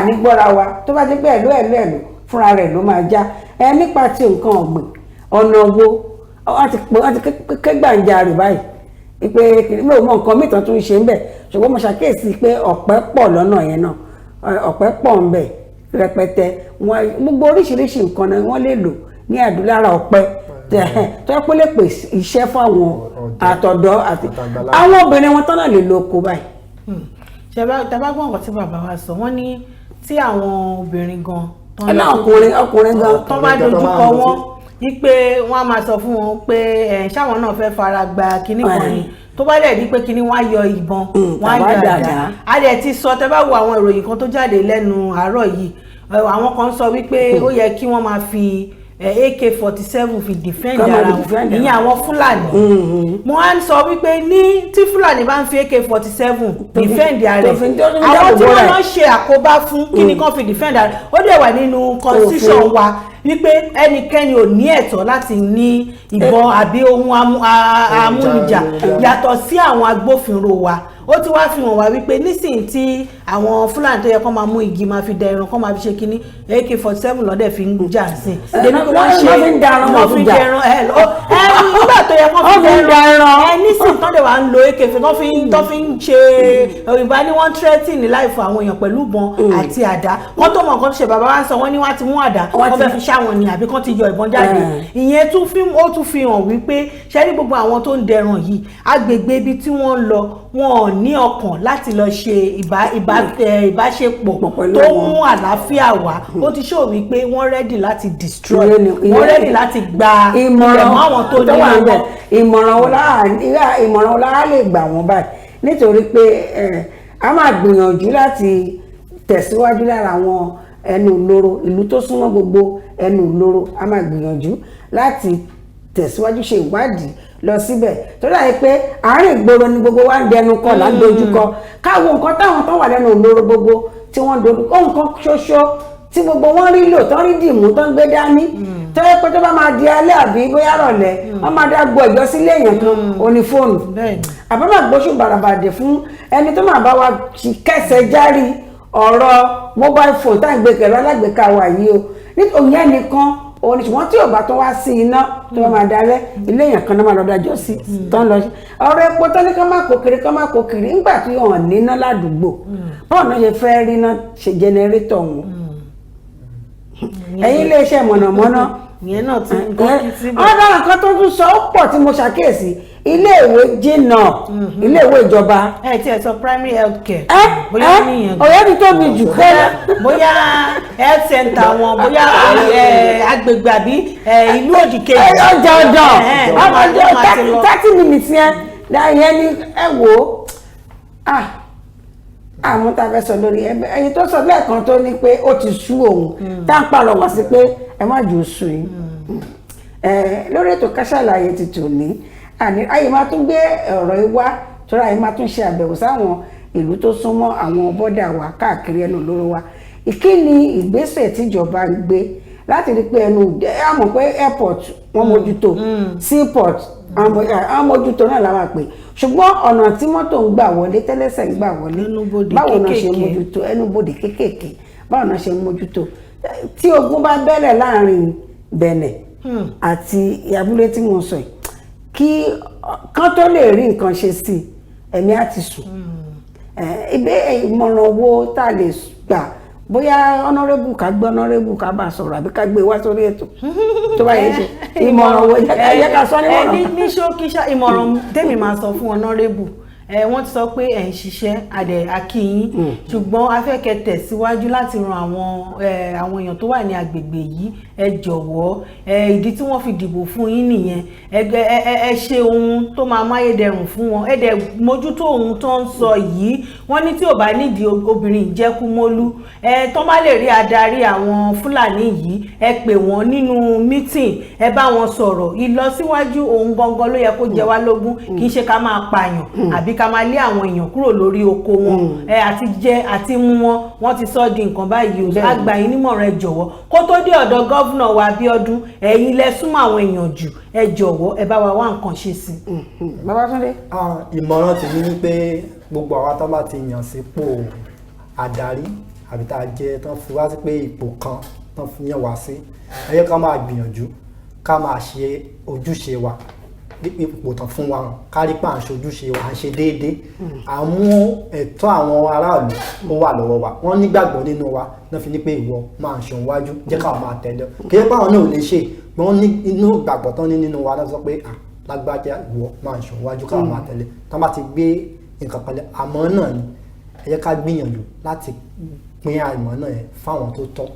Ní gbọ́ra wa tó bá ti pé ẹ̀lú fúnra rẹ̀ ló máa já. Nípa ti nǹkan ọ̀gbìn ọ̀nà wo wọ́n ti kẹ́gbàǹjarè báyìí. Ìpè mi ò mọ nǹkan mìíràn tó ń ṣe ń bẹ̀ ṣùgbọ́n mo ṣàkíyèsí pé ọ̀pẹ pọ̀ lọ́nà yẹn náà ọ̀pẹ pọ̀ ń bẹ̀ rẹpẹtẹ wọn gbogbo oríṣiríṣi nǹkan náà wọ́n lè lò ní àdúlára ọ̀pẹ tó yẹ pé lè pè iṣẹ́ fáwọn àtọ̀dọ́ àti àwọn obìnrin wọn tán náà lè lo oko báyìí. tàbá gbọ́n nǹkan tí bàbá wa sọ wọ́n ní tí àwọn obìnrin gan ọkùnrin gan tó bá dojúkọ wọn wípé wọ́n á máa sọ fún wọn pé ṣáwọn náà fẹ́ fara gba kinní kan ni tó bá dẹ̀ di pé kinní wọ́n á yọ ìbọn wọ́n á yọ àdá a dẹ̀ ti sọ tẹ́ bá wo àwọn ìròyìn kan tó jáde lẹ́nu àárọ̀ yìí àwọn kan sọ wípé ó yẹ kí wọ́n máa fi AK-47 fi defend ara wọn ìyẹn àwọn Fúlàní mo á ń sọ wípé ní tí Fúlàní bá ń fi AK-47 defend ara rẹ̀ àwọn tí wọ́n lọ ṣe àkóbá fún kí ni kàn fi defend ara rẹ̀ ó dẹ̀ wà nínú constitution wa wípé ẹnikẹ́ni ò ní ẹ̀tọ́ láti ní ìbọn àbí ohun amúnijà yàtọ̀ sí àwọn agbófinró wa ó ti wá fi hàn wá wípé nísìnyí tí àwọn Fúlàní tó yẹ kó máa mú igi máa fi dẹ ẹran kó máa fi ṣe kínní AK-47 lọ́dẹ̀ fi ń jà sí wọ́n fi ń dẹran nígbà tó yẹ kó fi dẹran nísìnyí tó dẹ̀ wá ń lo AK-47 tó fi ń ṣe òyìnbá ní wọ́n threatening ní láìfọ àwọn èèyàn pẹ̀lú ìbọn àti àdá wọ́n tó mọ̀ nǹkan tó ṣe bàbá wa ń sọ wọ́n ní wọ́n ti mú àdá wọ́n fẹ́ fi ṣáwọn ni àbí kán ti yọ ìbọn jáde ìyẹn ó tún fi hàn wípé ṣẹ́rí gbogbo àwọn tó ń dẹran yìí agbègbè ibi tí wọ́n ń lọ wọn ò ní ọkàn láti lọ ṣe ìbáṣepọ̀ tó mú àlàáfíà wá ó ti ṣó wípé wọ́n rẹ́dì láti destroy wọ́n rẹ́dì láti gba ìmọ̀ràn àwọn tó ní wọn. ìmọ̀ràn wo lára lè gbà wọ́n báyìí nítorí pé a máa gbìyànjú láti tẹ̀síwájú lára àwọn ẹnu ìloro ìlú tó súnmọ́ gbogbo ẹnu ìloro a máa gbìyànjú láti tẹ̀síwájú ṣe ìwádìí lọ síbẹ̀ tó dáyé pé àárín ìgboro ni gbogbo wa ń dẹnu kọ là ń dojúkọ káwọn nǹkan táwọn tó wà lẹ́nu ìloro gbogbo tí wọ́n dojúkọ nǹkan ṣoṣo tí gbogbo wọn rí lò tán rí dìmú tán gbé dání tó yẹ pé tó bá máa di alẹ́ àbí bóyá rọ̀lẹ́ wọ́n máa dá gbọ́ ìjọ sílé èèyàn kan oní fóònù àbámà gbóṣù bàràbàdè fún ẹni tó máa bá wa kẹsẹ̀ járí ọ̀rọ̀ mobile phone tá à ń gbé kẹ̀rọ alágbèéká wa yìí o nítorí yẹn nìkan òun ni ṣùgbọ́n tí ò bá tó wá sí iná tó bá máa dalẹ̀ ilé èèyàn kan náà máa lọ dájọ́ sí tó ń lọ sí ọ̀rọ̀ epo tó ní ká má kó kiri nígbà tí wọ́n níná ládùúgbò bọ́ọ̀ náà ṣe fẹ́ rí iná ṣe jẹnẹrétọ̀ wọn ẹ̀yin iléeṣẹ́ mọ̀nàmọ́ná ìyẹn náà ti ń kọ́ kí síbẹ̀. ọ̀dà nǹkan tó tún sọ ó pọ̀ tí mo ṣàkíyèsí iléèwé jìnnà iléèwé ìjọba. ẹ ti ẹ sọ primary health care. bóyá níyẹn ọ̀yọ́ ti tóbi jù kẹ́lẹ́. bóyá health center wọn bóyá agbègbè àbí ìlú òdì kejì. ọjà ọjọ́ 30 minutes yẹn yẹn ni ẹ wò ó àmọ́ tá a fẹ́ sọ lórí ẹyin tó sọ lẹ́ẹ̀kan tó ní pé ó ti sú òun tá a ń pàrọwà sí pé ẹ má jù ú sú yín lórí ètò Ká Sálàyé ti tò ní ayé máa tún gbé ọ̀rọ̀ yìí wá tọ́ra ayé máa tún ṣe àbẹ̀wò sáwọn ìlú tó súnmọ́ àwọn bọ́dà wa káàkiri ẹnu lóró wa ìkíni ìgbésẹ̀ tíjọba ń gbé láti rí pé ẹnu àmọ̀ pé airport wọ́n mójútó seaport àwọn mójútó náà la máa pè ṣùgbọ́n ọ̀nà tí mọ́tò ń gbà wọlé tẹ́lẹ̀sẹ̀ ń gbà wọlé báwo náà ṣe mójútó ẹnubodè kéékèèké báwo náà ṣe mójútó tí ogun bá bẹ́lẹ̀ láàrin Bẹ̀nẹ̀ àti abúlé tí mo sọ yìí kí kán tó lè rí nǹkan ṣe sí ẹ̀mí àti sùn ìmọ̀ràn wo tá a lè gbà bóyá honorable ká gbé honorable ká bá sọ̀rọ̀ àbí ká gbé wá sórí ètò tó bá yẹ ṣe ìmọ̀ràn wo ẹ̀yẹ ká sọ nímọ̀ràn. ní ṣókí ìmọ̀ràn tèmi máa sọ fún honorable wọ́n ti sọ pé ẹ̀ ń ṣiṣẹ́ adẹ̀ akíyín ṣùgbọ́n afẹ́kẹ́ tẹ̀síwájú láti ran àwọn èèyàn tó wà ní agbègbè yìí ẹ jọ̀wọ́ ìdí tí wọ́n fi dìbò fún yín nìyẹn ẹ ṣe ohun tó máa máyédẹrùn fún wọn ẹ dẹ̀ mójútó ohun tó ń sọ yìí wọ́n ní tí ò bá nídìí obìnrin ìjẹ́kúmólú tó má lè rí adarí àwọn Fúlàní yìí ẹ pè wọ́n nínú mítìn ẹ bá wọn sọ̀rọ̀ ìlọsíwájú ohun gangan ló yẹ kó jẹ wá lógún kì í ṣe ká máa pààyàn àbí ká máa lé àwọn èèyàn kúrò lórí oko wọn àti jẹ àti mú wọn ti sọ di nǹkan báyìí o àgbà yín nímọ̀ràn ẹ jọ̀wọ́ kó tó dé ọ̀dọ̀ gọ́vnà wa Abíọ́dún ẹ̀yin lẹ súnmọ́ àwọn èèyàn jù ẹ jọ̀wọ́ ẹ bá wa wá nǹkan ṣe sí. Babátúndé. ìmọ̀ràn tèmi ni pé gbogbo àwa tó bá ti yàn sípò adarí àbí tá a jẹ tán fi wá sí pé ipò kan tán fi yàn wá sí ẹ yẹ ká máa gbìyànjú ká máa ṣe ojúṣe wa ipò tán fún wa kárí pa à ń ṣojúṣe wa à ń ṣe déédéé à ń mú ẹ̀tọ́ àwọn aráàlú ó wà lọ́wọ́ wa wọ́n nígbàgbọ́ nínú wa náà fi ní pé ìwọ máa ń ṣòun wájú jẹ́ káwọn máa tẹ̀lé kí ẹ báwọn náà ò lè ṣe wọ́n ní inú ìgbàgbọ́ tán ní nínú wa náà sọ pé lágbájá ìwọ máa ń ṣòun wájú káwọn máa tẹ̀lé tán bá ti gbé nǹkan kalẹ̀ àmọ́ náà ni ẹ jẹ́ ká gbìyànjú láti pín àìmọ̀ náà yẹn fáwọn tó tọ́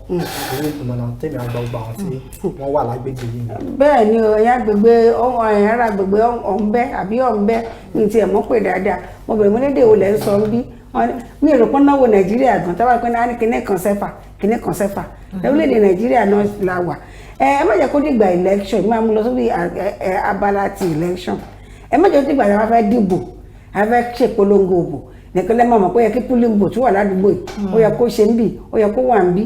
ìwé ìmọ̀ràn tèmi àgbà ọgbà àwọn tí wọ́n wà lágbègbè yìí. bẹ́ẹ̀ ni ẹ̀yà gbègbè ẹ̀yà gbègbè ọ̀nbẹ́ àbí ọ̀nbẹ́ ní tiẹ̀ mọ́ pé dáadáa mo bẹ̀rẹ̀ mọ́lédè olè ń sọ bí mi ò rò pé náwó Nàìjíríà gan tábà pé náà ní kinní kan sẹ́fà orílẹ̀-èdè Nàìjíríà náà la wà ẹ má jẹ́ kó dìgbà election máa mú lọ sórí abala ti election ẹ má jẹ́ kó dìgbà tí wọ́n fẹ́ dìbò a fẹ́ ṣèpolongo òbò nìkan lẹ́mọ̀ mọ̀ pé ó yẹ kí polling booth wà ládùúgbò yìí ó yẹ kó ṣe ń bì ó yẹ kó wà ń bí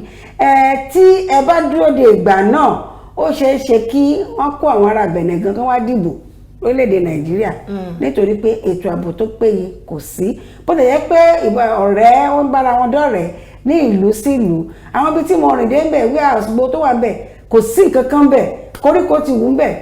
tí ẹ bá dúró de ìgbà náà ó ṣeé ṣe kí wọ́n kó àwọn ará Bẹ̀nẹ̀ gan kán wá dìbò lórílẹ̀‐èdè Nàìjíríà nítorí pé ètò ààbò tó péye kò sí bó ti yẹ pé ọ̀rẹ́ ó ń bára wọn dọ̀rẹ́ ní ìlú sí ìlú àwọn ibi tí mo rìn dé bẹ̀ warehouse gbogbo tó wà bẹ̀ kò sí nǹkan kan bẹ̀ koríko ti wù bẹ̀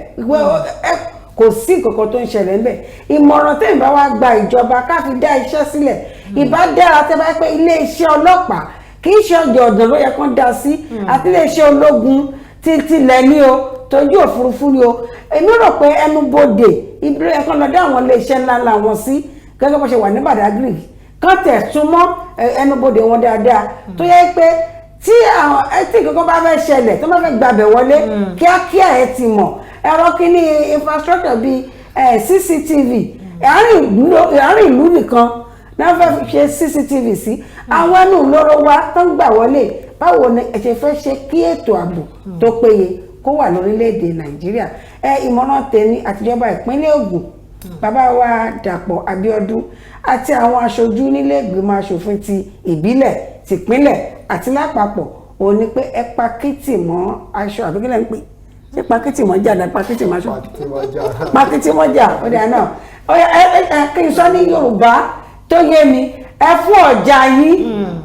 kò sí nǹkan tó ń ṣẹlẹ̀ ńbẹ̀ ìmọ̀ràn tẹ́yìn bá wá gba ìjọba ká fi dá iṣẹ́ sílẹ̀ ìbá dára tẹ́ bá pé iléeṣẹ́ ọlọ́pàá kì í ṣe ọjọ́ ọ̀dàn ló yẹ kán dá sí àti iléeṣẹ́ ológun tilẹ̀ ní o tójú òfurufú ni o èmi rò pé ẹnubodè ibi ẹ̀kan lọ́dọ̀ àwọn iléeṣẹ́ ńláńlá wọn sí gẹ́gẹ́ bó ṣe wà ní Badagry kán tẹ̀ súnmọ́ ẹnubodè wọn dáadáa tó yẹ pé tí àwọn ẹtì kankan bá fẹ́ ṣẹlẹ̀ tó bá fẹ́ gbàbẹ̀ wọlé kíákíá ẹ ti mọ̀ ẹ̀rọ kìíní infrastructure bíi CCTV àárín ìlú nìkan náà fẹ́ ṣe CCTV sí àwọn ẹnu ìloro wa tó ń gbà wọlé báwo ni ẹ ṣe fẹ́ ṣe kí ètò ààbò tó péye kó wà lórílẹ̀‐èdè Nàìjíríà ìmọ̀ràn tèmi àtijọba ìpínlẹ̀ Ògùn bàbá wa Dàpọ̀ Abíọ́dún àti àwọn aṣojú nílé ìgbìmọ̀ aṣòfin ti ìbílẹ̀ tìpínlẹ̀ àti lápapọ̀ òun ni pé ẹ pa kìtì mọ́ aṣọ àbíkílẹ̀ ń pè ṣé pakítì mọ́ jà dá pakítì mọ́ aṣọ pakítì mọ́ jà ó dà náà kí n sọ ní Yorùbá tó yé mi ẹ fún ọjà yín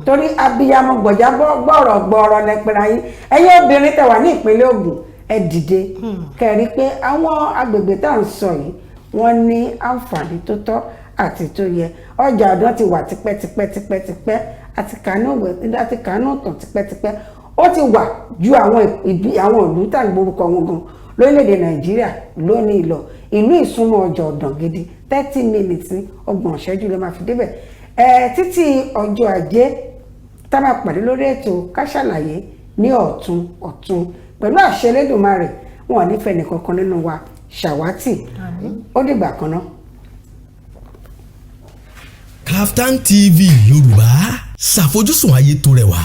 torí abiyamọ gbọ̀já gbọ̀rọ̀ lẹ́pẹ̀rẹ̀ yín ẹ̀yin obìnrin tẹ́ wà ní ìpínlẹ̀ Ògùn ẹ dìde kẹrí pé àwọn agbègbè tá à ń sọ yìí wọ́n ní àǹfààní tó tọ́ àti tó yẹ. ọjà ọ̀dàn ti wà tipẹ́tipẹ́tipẹ́tipẹ́ àti kàánú tàn tipẹ́tipẹ́ ó ti wà ju àwọn ìlú tá à ń gborúkọ wọn gan lórílẹ̀‐èdè nàìjíríà lónìí lọ. ìlú ìsúnmọ́ ọjà ọ̀dàn gidi 30 minutes ní 30 ìṣẹ́jú ló máa fi débẹ̀. títí ọjọ́ ajé tá a máa pàdé lórí ètò Ká Sálàyé ní ọ̀tún pẹ̀lú àṣẹ Elédùmarè wọn ò nífẹ̀ẹ́ nìkankan nínú wa ṣàwátì. ó dìgbà kan náà. Kaftan TV Yorùbá ṣàfojúsùn ayé tó rẹwà.